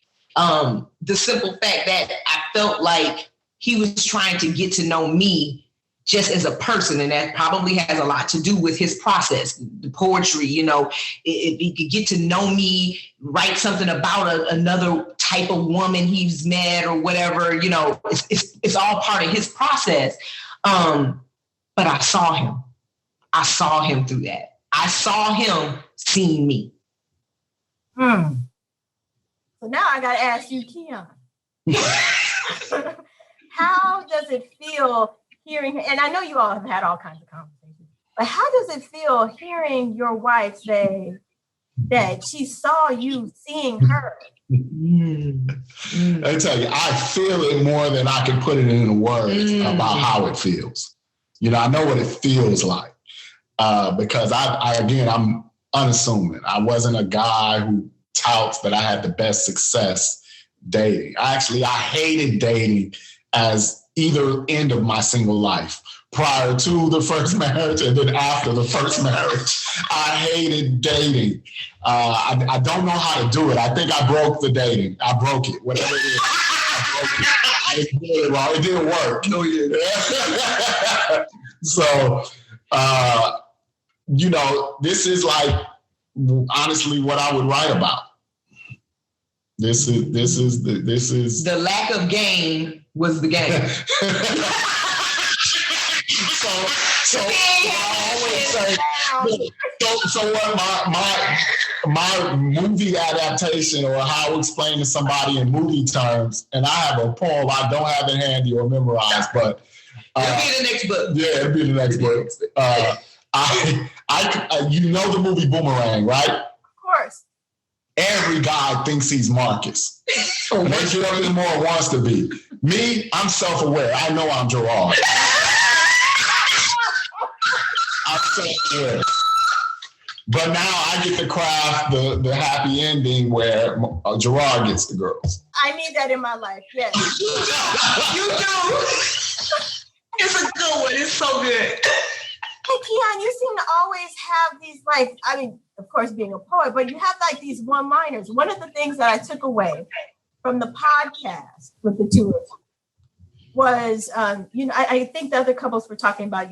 the simple fact that I felt like he was trying to get to know me just as a person. And that probably has a lot to do with his process, the poetry, if he could get to know me, write something about another type of woman he's met or whatever, it's all part of his process. But I saw him. I saw him through that. I saw him seeing me. So now I got to ask you, Kian, how does it feel hearing, and I know you all have had all kinds of conversations, but how does it feel hearing your wife say that she saw you seeing her? I tell you, I feel it more than I can put it into words about how it feels. I know what it feels like because I'm unassuming. I wasn't a guy who touts that I had the best success dating. I hated dating as either end of my single life, prior to the first marriage and then after the first marriage. I hated dating. I don't know how to do it. I think I broke the dating. I broke it, whatever it is. I broke it. It didn't work. No, yeah. So, this is honestly what I would write about. This is the lack of game was the game. So I always say, so what my movie adaptation, or how I explain to somebody in movie terms, and I have a poem I don't have it handy or memorized, but it'll be the next book. Yeah, it'll be the next book. The movie Boomerang, right? Of course. Every guy thinks he's Marcus. And they get up in more wants to be. Me, I'm self-aware. I know I'm Gerard. somewhere. But now I get to craft the happy ending where Gerard gets the girls. I need that in my life, yes. You do. It's a good one. It's so good. Hey, Kian, you seem to always have these, like, I mean, of course, being a poet, but you have like these one-liners. One of the things that I took away from the podcast with the two of you was, I think the other couples were talking about,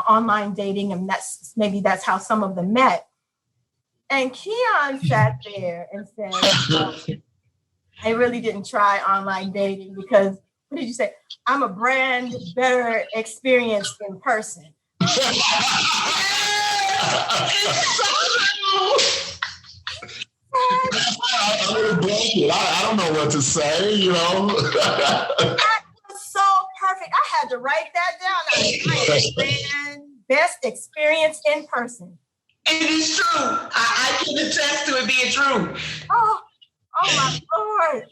online dating, and that's how some of them met. And Kian sat there and said, I really didn't try online dating because, what did you say? I'm a brand better experience in person. I don't know what to say, That was so perfect. I had to write that down. Best experience in person. It is true. I can attest to it being true. Oh my Lord.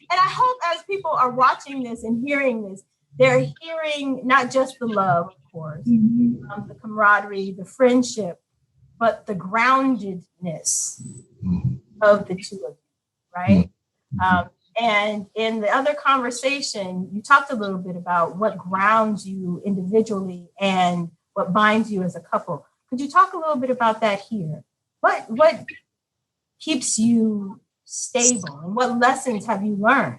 And I hope as people are watching this and hearing this, they're hearing not just the love, of course, the camaraderie, the friendship, but the groundedness of the two of you, right? And in the other conversation, you talked a little bit about what grounds you individually and what binds you as a couple. Could you talk a little bit about that here? What keeps you stable, and what lessons have you learned?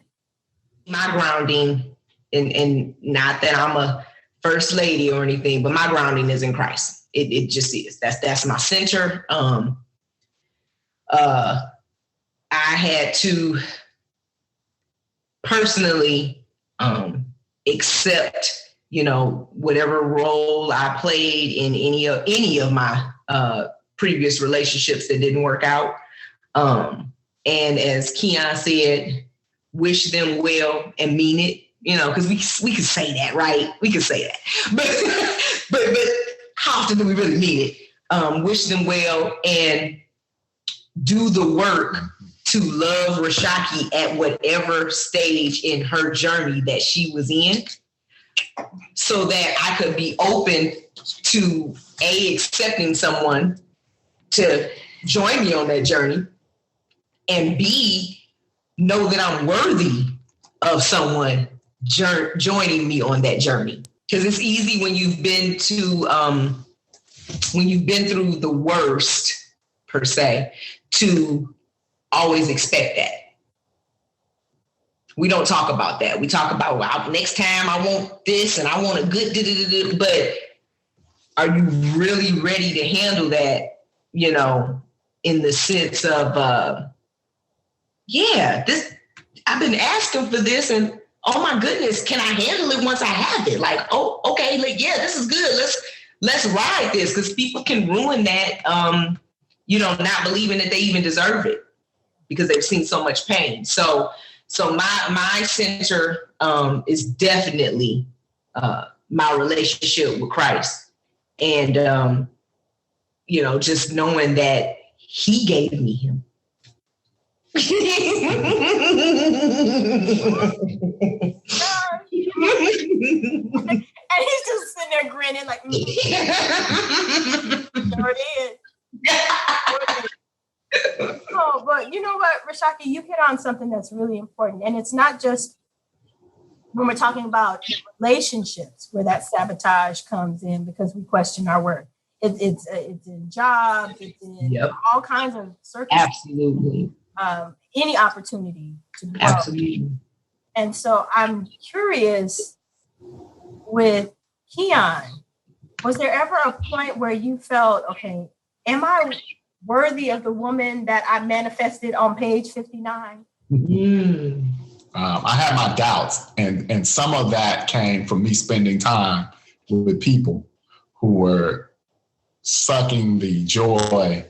My grounding, and not that I'm a first lady or anything, but my grounding is in Christ. It just is. That's my center. I had to personally accept, whatever role I played in any of my previous relationships that didn't work out. And as Kian said, wish them well and mean it, because we can say that, right? We can say that. But how often do we really mean it? Wish them well and do the work to love ReShockie at whatever stage in her journey that she was in, so that I could be open to accepting someone to join me on that journey, and B, know that I'm worthy of someone joining me on that journey. Because it's easy when you've been through the worst, per se, to always expect that. We don't talk about that. We talk about, well, next time I want this and I want a good, but are you really ready to handle that, in the sense of, I've been asking for this, and oh my goodness, can I handle it once I have it? Like, oh, okay, this is good. Let's ride this, because people can ruin that, not believing that they even deserve it because they've seen so much pain. So my center is definitely my relationship with Christ, and just knowing that He gave me Him. And he's just sitting there grinning like, Sure it is. Oh, but you know what, ReShockie, you hit on something that's really important. And it's not just when we're talking about relationships where that sabotage comes in because we question our worth. It's in jobs, it's in all kinds of circumstances. Absolutely. Any opportunity to grow. Absolutely. And so I'm curious with Kian, was there ever a point where you felt, okay, am I worthy of the woman that I manifested on page 59? I had my doubts, and some of that came from me spending time with people who were sucking the joy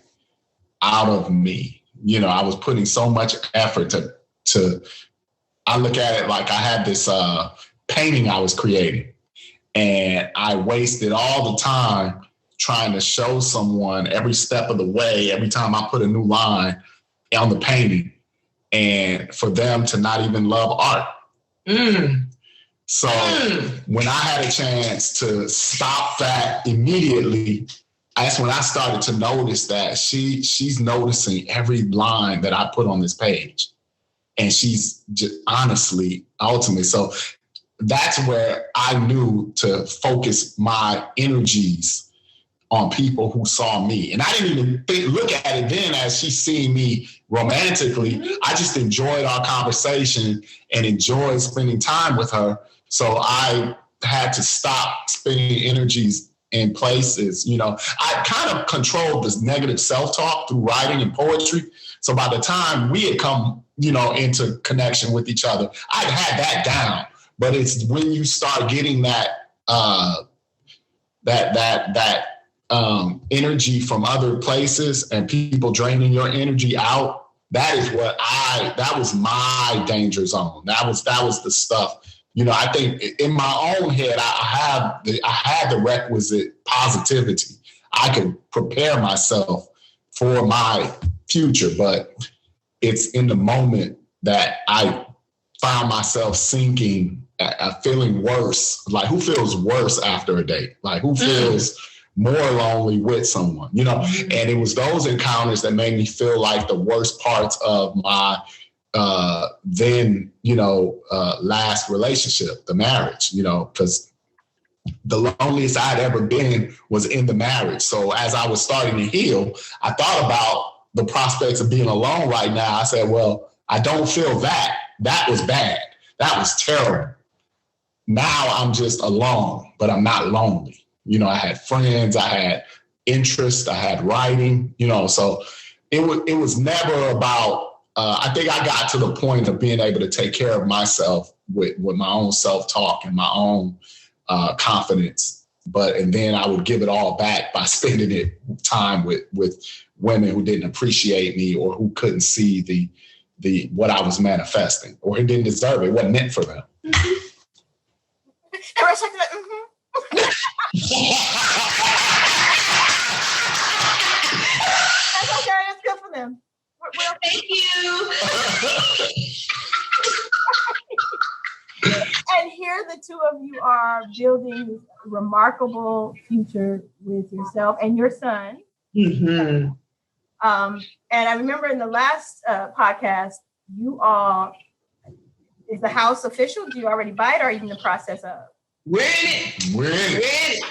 out of me. I was putting so much effort to I look at it like I had this painting I was creating, and I wasted all the time trying to show someone every step of the way, every time I put a new line on the painting, and for them to not even love art. So when I had a chance to stop that immediately, that's when I started to notice that she's noticing every line that I put on this page. And she's just ultimately. So that's where I knew to focus my energies on people who saw me. And I didn't even look at it then as she seeing me romantically. I just enjoyed our conversation and enjoyed spending time with her. So I had to stop spending energies in places, I kind of controlled this negative self-talk through writing and poetry. So by the time we had come, into connection with each other, I'd had that down. But it's when you start getting that energy from other places and people draining your energy out, that was my danger zone. That was the stuff. I think in my own head, I had the requisite positivity. I could prepare myself for my future, but it's in the moment that I found myself sinking, feeling worse. Like, who feels worse after a date? Like, who feels more lonely with someone? And it was those encounters that made me feel like the worst parts of my last relationship, the marriage, because the loneliest I'd ever been was in the marriage. So as I was starting to heal, I thought about the prospects of being alone right now. I said, well, I don't feel that. That was bad. That was terrible. Now I'm just alone, but I'm not lonely. I had friends, I had interests, I had writing, so it was never about, I think I got to the point of being able to take care of myself with my own self-talk and my own confidence. And then I would give it all back by spending time with women who didn't appreciate me or who couldn't see the what I was manifesting or who didn't deserve it. It wasn't meant for them. Mm-hmm. That's okay. That's good for them. Well, thank you. And here the two of you are building a remarkable future with yourself and your son. Mm-hmm. And I remember in the last podcast, you all, is the house official? Do you already buy it or are you in the process of? We're in it.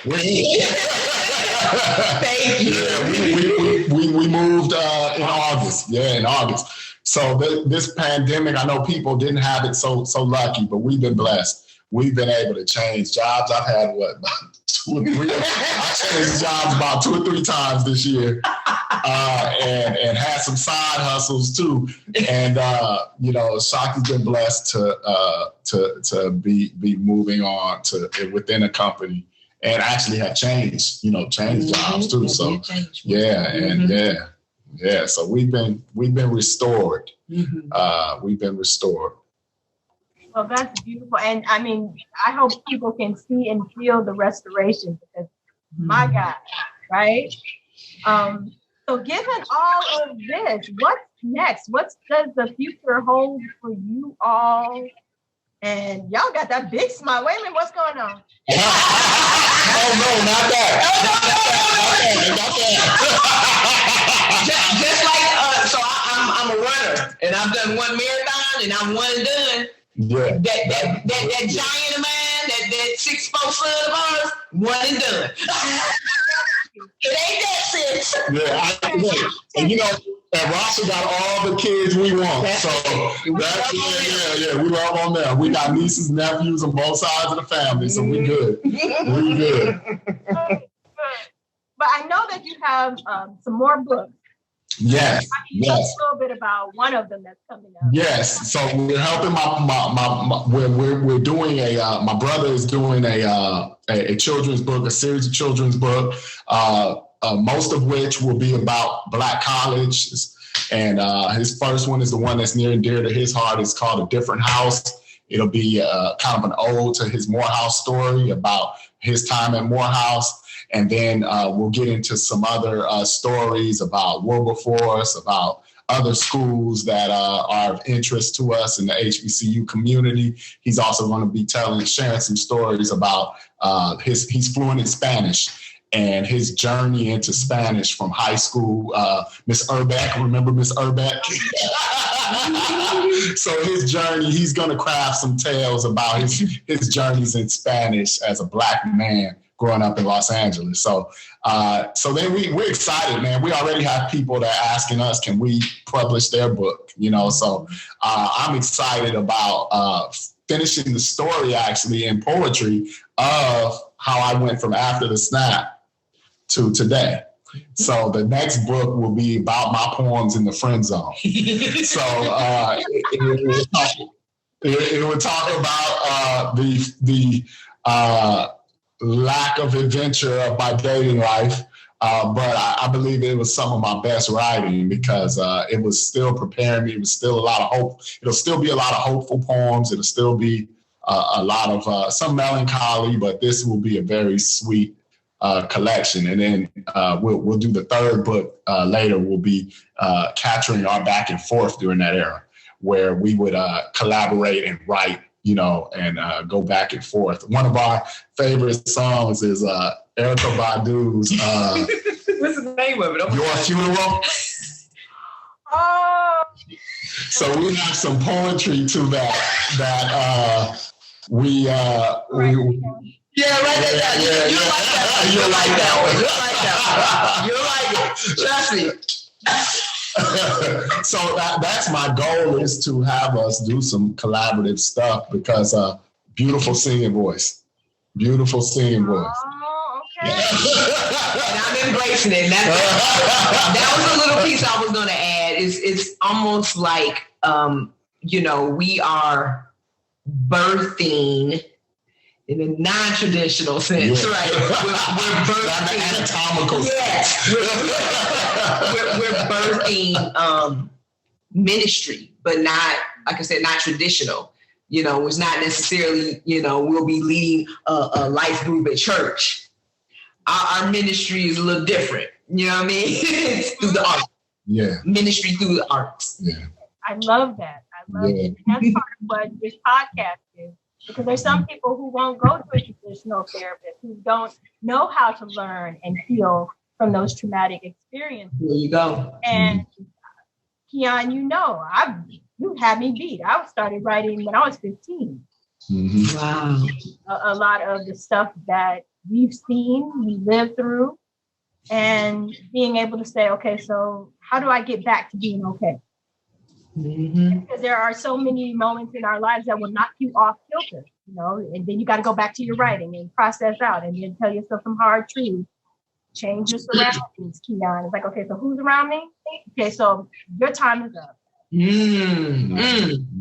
Thank you. Yeah, we moved in August. Yeah, in August. So this pandemic, I know people didn't have it so lucky, but we've been blessed. We've been able to change jobs. I've had about 2 or 3. I changed jobs about 2 or 3 times this year, and had some side hustles too. And ReShockie's been blessed to be moving on to within a company and actually have changed jobs too. So yeah. So we've been restored. Mm-hmm. We've been restored. Well, that's beautiful. And I mean, I hope people can see and feel the restoration because my God, right? So given all of this, what's next? What does the future hold for you all? And y'all got that big smile. Wait a minute, what's going on? Oh no, not that. Just like so I'm a runner and I've done 1 marathon and I'm 1 and done. Yeah. That giant of mine, that 6'4" son of ours, 1 and done. It ain't that serious. Yeah, and and Rasha got all the kids we want. So we love on them. We got nieces, nephews on both sides of the family, so we good. We good. But I know that you have some more books. Yes. Talk a little bit about one of them that's coming up. Yes. So we're helping we're doing my brother is doing a children's book, a series of children's book, most of which will be about Black colleges. And his first one is the one that's near and dear to his heart. It's called A Different House. It'll be kind of an ode to his Morehouse story about his time at Morehouse. And then we'll get into some other stories about Wilberforce, about other schools that are of interest to us in the HBCU community. He's also going to be sharing some stories about he's fluent in Spanish. and his journey into Spanish from high school. Miss Urbeck, remember Miss Urbeck? So his journey, he's going to craft some tales about his journeys in Spanish as a Black man growing up in Los Angeles. So then we're excited, man. We already have people that are asking us, can we publish their book? So I'm excited about finishing the story actually in poetry of how I went from after the snap to today. So the next book will be about my poems in the friend zone. So it will talk about the lack of adventure of my dating life. But I believe it was some of my best writing because it was still preparing me. It was still a lot of hope. It'll still be a lot of hopeful poems. It'll still be a lot of some melancholy, but this will be a very sweet collection. And then we'll do the third book later. Will be capturing our back and forth during that era, where we would collaborate and write, and go back and forth. One of our favorite songs is Erykah Badu's what's the name of it? Your Funeral. Oh. So we have some poetry to that we yeah, right there. Yeah. You like that one. You like it. Trust me. So that's my goal, is to have us do some collaborative stuff because beautiful singing voice. Oh, okay. And I'm embracing it. That was a little piece I was going to add. It's almost like, we are birthing in a non-traditional sense, right? We're birthing anatomical. Yes, we're birthing ministry, but not, like I said, not traditional. It's not necessarily, we'll be leading a life group at church. Our ministry is a little different. You know what I mean? It's through the arts. Yeah. Ministry through the arts. Yeah. I love that. It. And that's part of what this podcast is. Because there's some people who won't go to a traditional therapist, who don't know how to learn and heal from those traumatic experiences. There you go. And Kian, you had me beat. I started writing when I was 15. Mm-hmm. Wow. A lot of the stuff that we've seen, we lived through, and being able to say, okay, so how do I get back to being okay? Mm-hmm. Because there are so many moments in our lives that will knock you off kilter, and then you got to go back to your writing and process out and then tell yourself some hard truths. Change your surroundings, Kian. It's like, okay, so who's around me? Okay, so your time is up. Mm-hmm.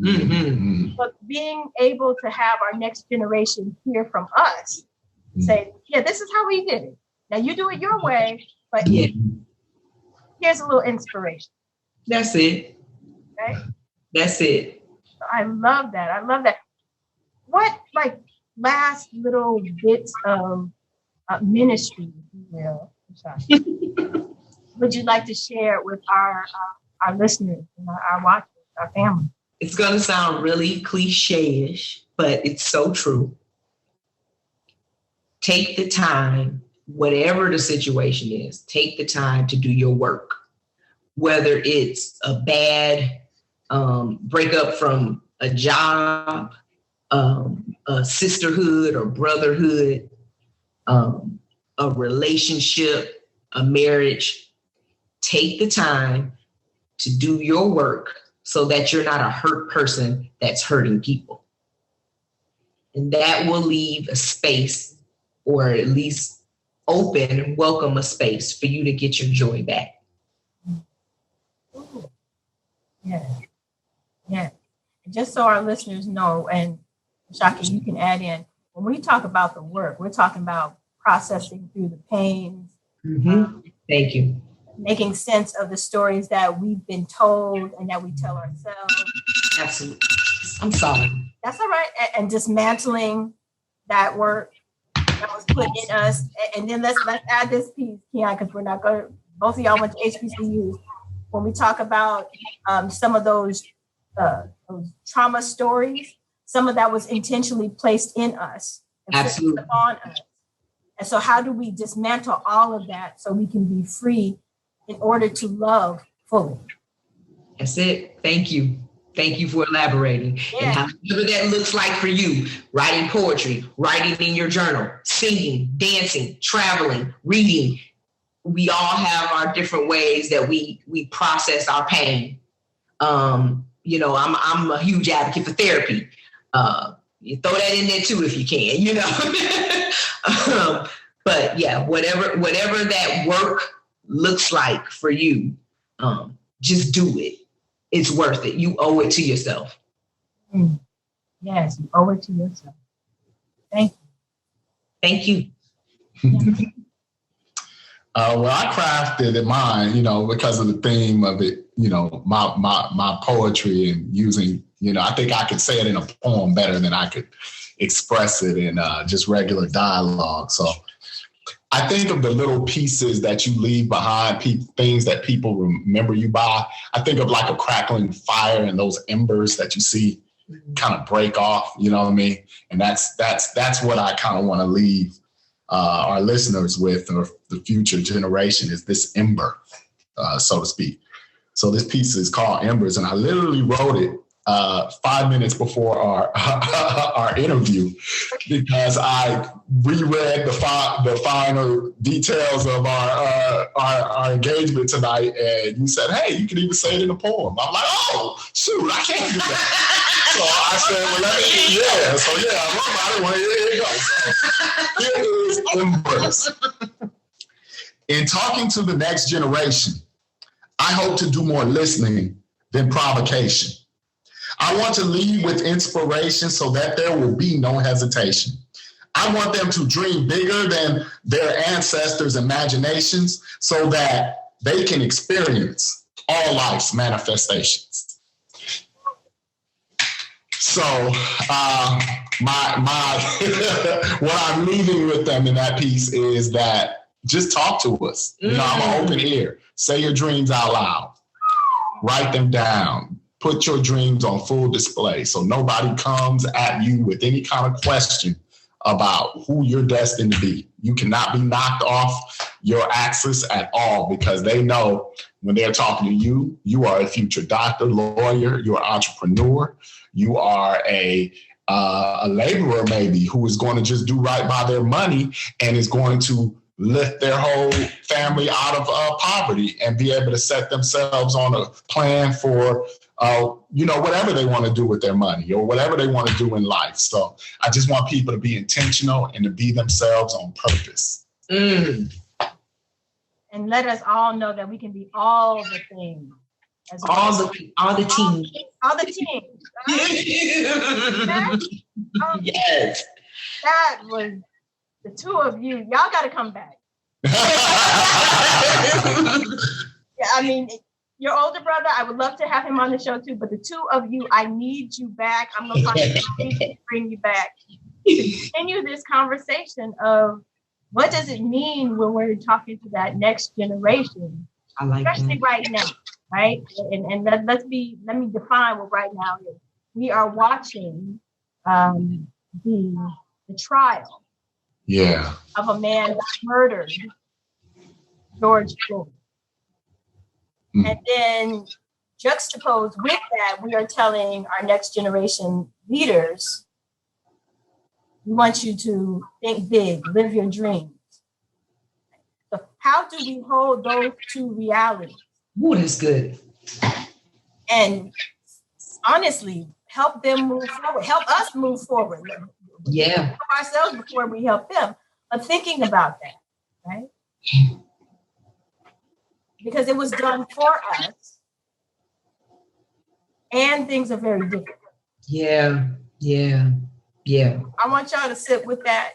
Mm-hmm. But being able to have our next generation hear from us, say, yeah, this is how we did it. Now you do it your way, but here's a little inspiration. That's it. Okay? That's it. I love that. What, last little bits of ministry, if you will, would you like to share with our listeners and our watchers, our family? It's going to sound really cliche-ish, but it's so true. Take the time, whatever the situation is, take the time to do your work. Whether it's a bad breakup from a job, a sisterhood or brotherhood, a relationship, a marriage, take the time to do your work so that you're not a hurt person that's hurting people. And that will leave a space, or at least open and welcome a space for you to get your joy back. Ooh. Yeah. Just so our listeners know, and ReShockie, you can add in, when we talk about the work, we're talking about processing through the pains. Mm-hmm. Thank you. Making sense of the stories that we've been told and that we tell ourselves. Absolutely. I'm sorry. That's all right. And dismantling that work that was put in us. And then let's add this piece, Kian, because we're not going to, both of y'all went to HBCUs. When we talk about some of those trauma stories, some of that was intentionally placed in us. Absolutely. On us. And so how do we dismantle all of that so we can be free in order to love fully? That's it. Thank you. Thank you for elaborating. Yeah. And however that looks like for you, writing poetry, writing in your journal, singing, dancing, traveling, reading. We all have our different ways that we process our pain. You know, I'm a huge advocate for therapy. You throw that in there too if you can, you know. But yeah, whatever that work looks like for you, just do it. It's worth it. You owe it to yourself. Yes, you owe it to yourself. Thank you. Thank you. Yeah. Well, I crafted mine, you know, because of the theme of it, you know, my poetry and using, you know, I think I could say it in a poem better than I could express it in just regular dialogue. So I think of the little pieces that you leave behind, things that people remember you by. I think of like a crackling fire and those embers that you see kind of break off, you know what I mean? And that's what I kind of want to leave our listeners with, or the future generation, is this ember, so to speak. So this piece is called Embers, and I literally wrote it 5 minutes before our interview, because I reread the final details of our engagement tonight, and you said, "Hey, you can even say it in a poem." I'm like, "Oh, shoot, I can't do that." So I said, "Well, I wrote about it. Well, here you go." So here is Embers. In talking to the next generation, I hope to do more listening than provocation. I want to lead with inspiration so that there will be no hesitation. I want them to dream bigger than their ancestors' imaginations so that they can experience all life's manifestations. So what I'm leaving with them in that piece is that just talk to us. You know, I'm an open ear. Say your dreams out loud. Write them down. Put your dreams on full display so nobody comes at you with any kind of question about who you're destined to be. You cannot be knocked off your axis at all, because they know when they're talking to you, you are a future doctor, lawyer, you're an entrepreneur, you are a laborer maybe who is going to just do right by their money and is going to lift their whole family out of poverty and be able to set themselves on a plan for whatever they want to do with their money or whatever they want to do in life. So I just want people to be intentional and to be themselves on purpose. And let us all know that we can be all the things. All the teams. All the teams. Right? Yes. That was the two of you. Y'all got to come back. Yeah, I mean, your older brother, I would love to have him on the show too, but the two of you, I need you back. I'm going to find a way to bring you back to continue this conversation of what does it mean when we're talking to that next generation, I like especially that. right now, right? And let me define what right now is. We are watching the trial of a man who murdered George Floyd. And then juxtaposed with that, we are telling our next generation leaders, we want you to think big, live your dreams. So how do we hold those two realities? Ooh, that's good. And honestly, help them move forward, help us move forward. Yeah. Help ourselves before we help them. But thinking about that, right? Because it was done for us, and things are very different. Yeah. I want y'all to sit with that.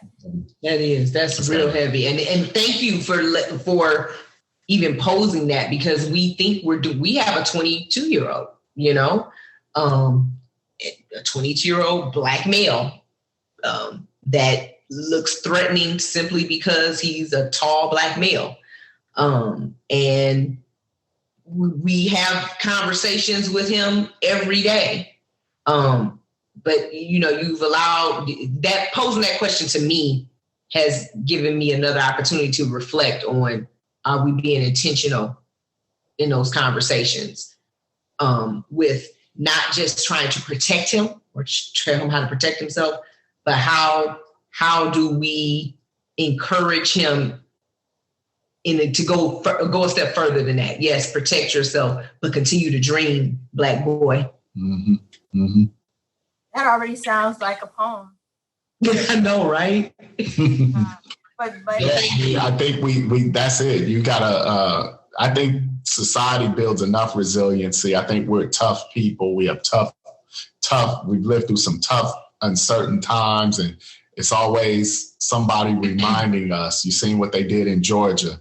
That's real heavy, and thank you for even posing that, because we think we have a 22-year-old, you know, a 22-year-old Black male that looks threatening simply because he's a tall Black male. And we have conversations with him every day. But, you know, you've allowed that, posing that question to me has given me another opportunity to reflect on, are we being intentional in those conversations, with not just trying to protect him or tell him how to protect himself, but how do we encourage him to go a step further than that? Yes, protect yourself, but continue to dream, Black boy. Mm-hmm. Mm-hmm. That already sounds like a poem. I know, right? But yeah, I think we that's it. You gotta. I think society builds enough resiliency. I think we're tough people. We have tough. We've lived through some tough, uncertain times, and it's always somebody reminding us. You've seen what they did in Georgia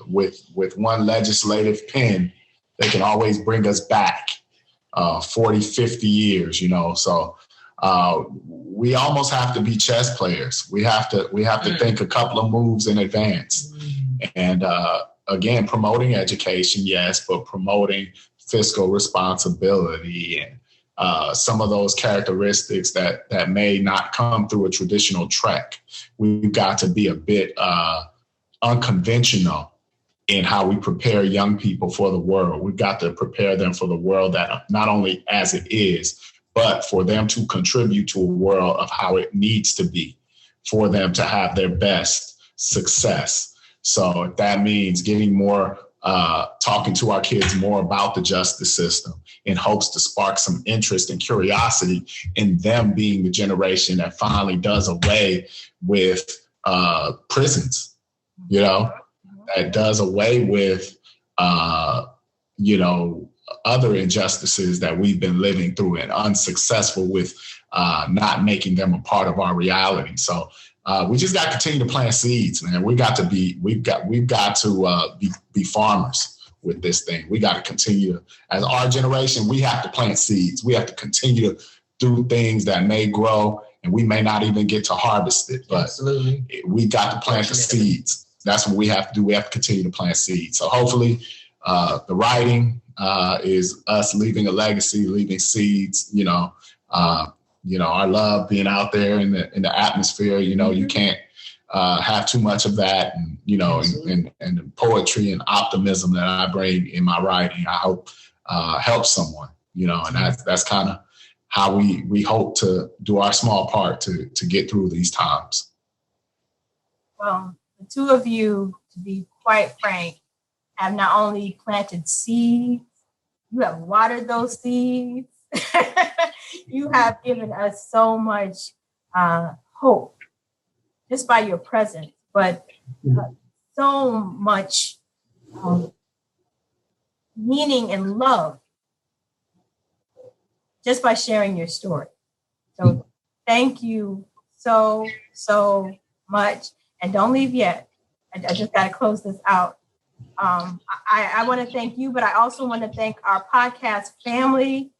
with one legislative pen. They can always bring us back 40, 50 years. So. We almost have to be chess players. We have to think a couple of moves in advance. And again, promoting education, yes, but promoting fiscal responsibility and some of those characteristics that may not come through a traditional track. We've got to be a bit unconventional in how we prepare young people for the world. We've got to prepare them for the world that not only as it is, but for them to contribute to a world of how it needs to be, for them to have their best success. So if that means getting more, talking to our kids more about the justice system in hopes to spark some interest and curiosity in them being the generation that finally does away with prisons, that does away with, other injustices that we've been living through and unsuccessful with not making them a part of our reality. So we just got to continue to plant seeds, man. We've got to be farmers with this thing. We got to continue, as our generation, we have to plant seeds. We have to continue to do things that may grow and we may not even get to harvest it, but we got to plant the seeds. That's what we have to do. We have to continue to plant seeds. So hopefully the writing, is us leaving a legacy, leaving seeds, our love being out there in the atmosphere. You can't have too much of that, and and the poetry and optimism that I bring in my writing, I hope helps someone, and that's kind of how we hope to do our small part to get through these times. Well, the two of you, to be quite frank, have not only planted seeds, you have watered those seeds. You have given us so much hope just by your presence, but so much meaning and love just by sharing your story. So thank you so much. And don't leave yet. I just got to close this out. I want to thank you, but I also want to thank our podcast family,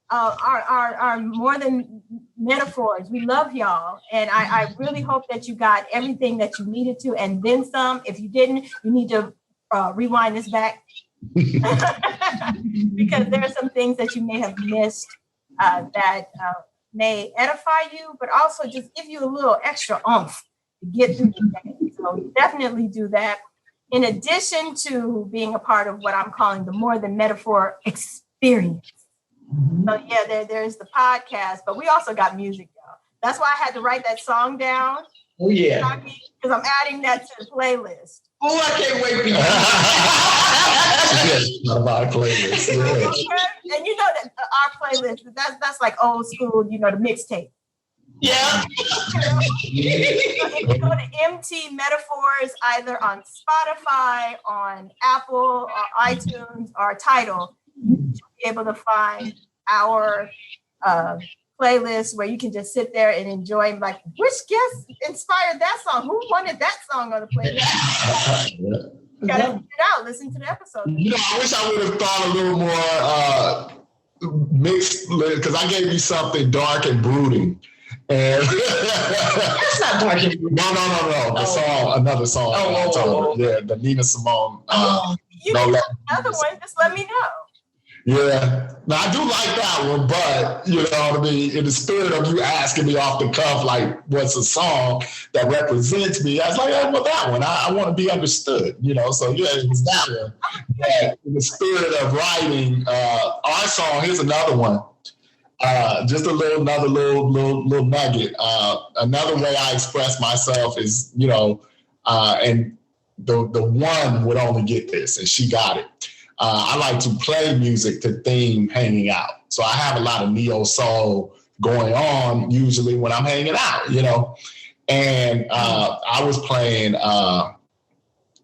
our More Than Metaphors. We love y'all. And I really hope that you got everything that you needed to, and then some. If you didn't, you need to rewind this back because there are some things that you may have missed that may edify you, but also just give you a little extra oomph to get through the day. So definitely do that. In addition to being a part of what I'm calling the More Than Metaphor experience. So yeah, there's the podcast, but we also got music, y'all. That's why I had to write that song down. Oh yeah. Because I'm adding that to the playlist. Oh, I can't wait for you. Not about a playlist. Yeah. And that our playlist, that's like old school, the mixtape. Yeah. If you go to MT Metaphors, either on Spotify, on Apple, or iTunes, or Tidal, you should be able to find our playlist where you can just sit there and enjoy, like, which guest inspired that song? Who wanted that song on the playlist? You gotta figure it out, listen to the episode. I wish I would have thought a little more mixed, because I gave you something dark and brooding. And that's not dark and brooding. No. The song, another song. Yeah, the Nina Simone. You need another one, just let me know. Yeah. Now, I do like that one, but, you know what I mean? In the spirit of you asking me off the cuff, like, what's a song that represents me? I was like, oh, well, that one. I want to be understood, you know? So, yeah, it was that one. But in the spirit of writing our song, here's another one. Just another little nugget. Another way I express myself is, you know, and the one would only get this, and she got it. I like to play music to theme hanging out. So I have a lot of neo soul going on usually when I'm hanging out, you know. And I was playing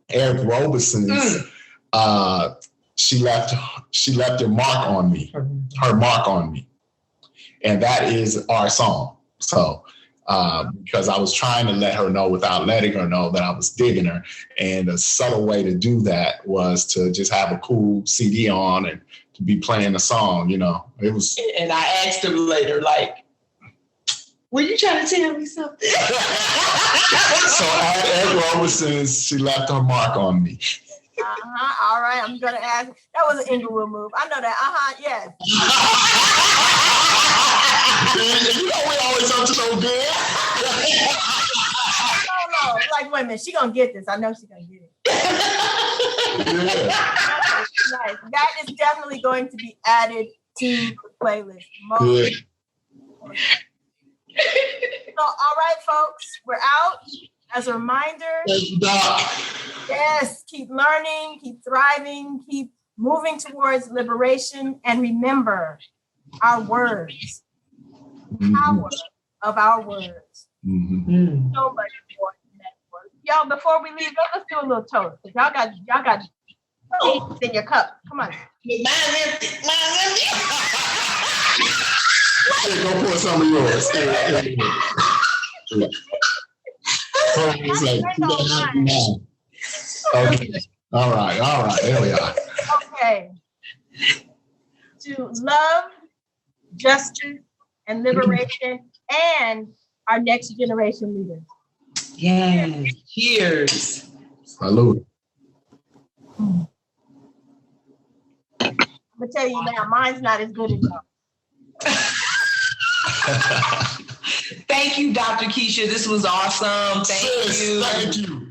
Eric Roberson's. She left her mark on me, and that is our song. So. Because I was trying to let her know without letting her know that I was digging her. And a subtle way to do that was to just have a cool CD on and to be playing the song, you know. It was. And I asked him later, like, were you trying to tell me something? So at Roberson's, she left her mark on me. All right, I'm going to ask. That was an Inglewood move. I know that. Yes. You know we always up to no good. No. Like, wait a minute. She going to get this. I know she's going to get it. Yeah. Nice. That is definitely going to be added to the playlist. Good. So, all right, folks. We're out. As a reminder, yes, keep learning, keep thriving, keep moving towards liberation, and remember our words, the power of our words. Mm-hmm. So much more than that word. Y'all, before we leave, let's do a little toast. Y'all got things in your cup. Come on. Mine's empty. Hey, go pour some of yours. It's like, okay. All right. There we are. Okay. To love, justice, and liberation, and our next generation leaders. Yes. Cheers. Salute. I'm gonna tell you now, mine's not as good as yours. Thank you, Dr. Keisha. This was awesome. Thank you. Thank you.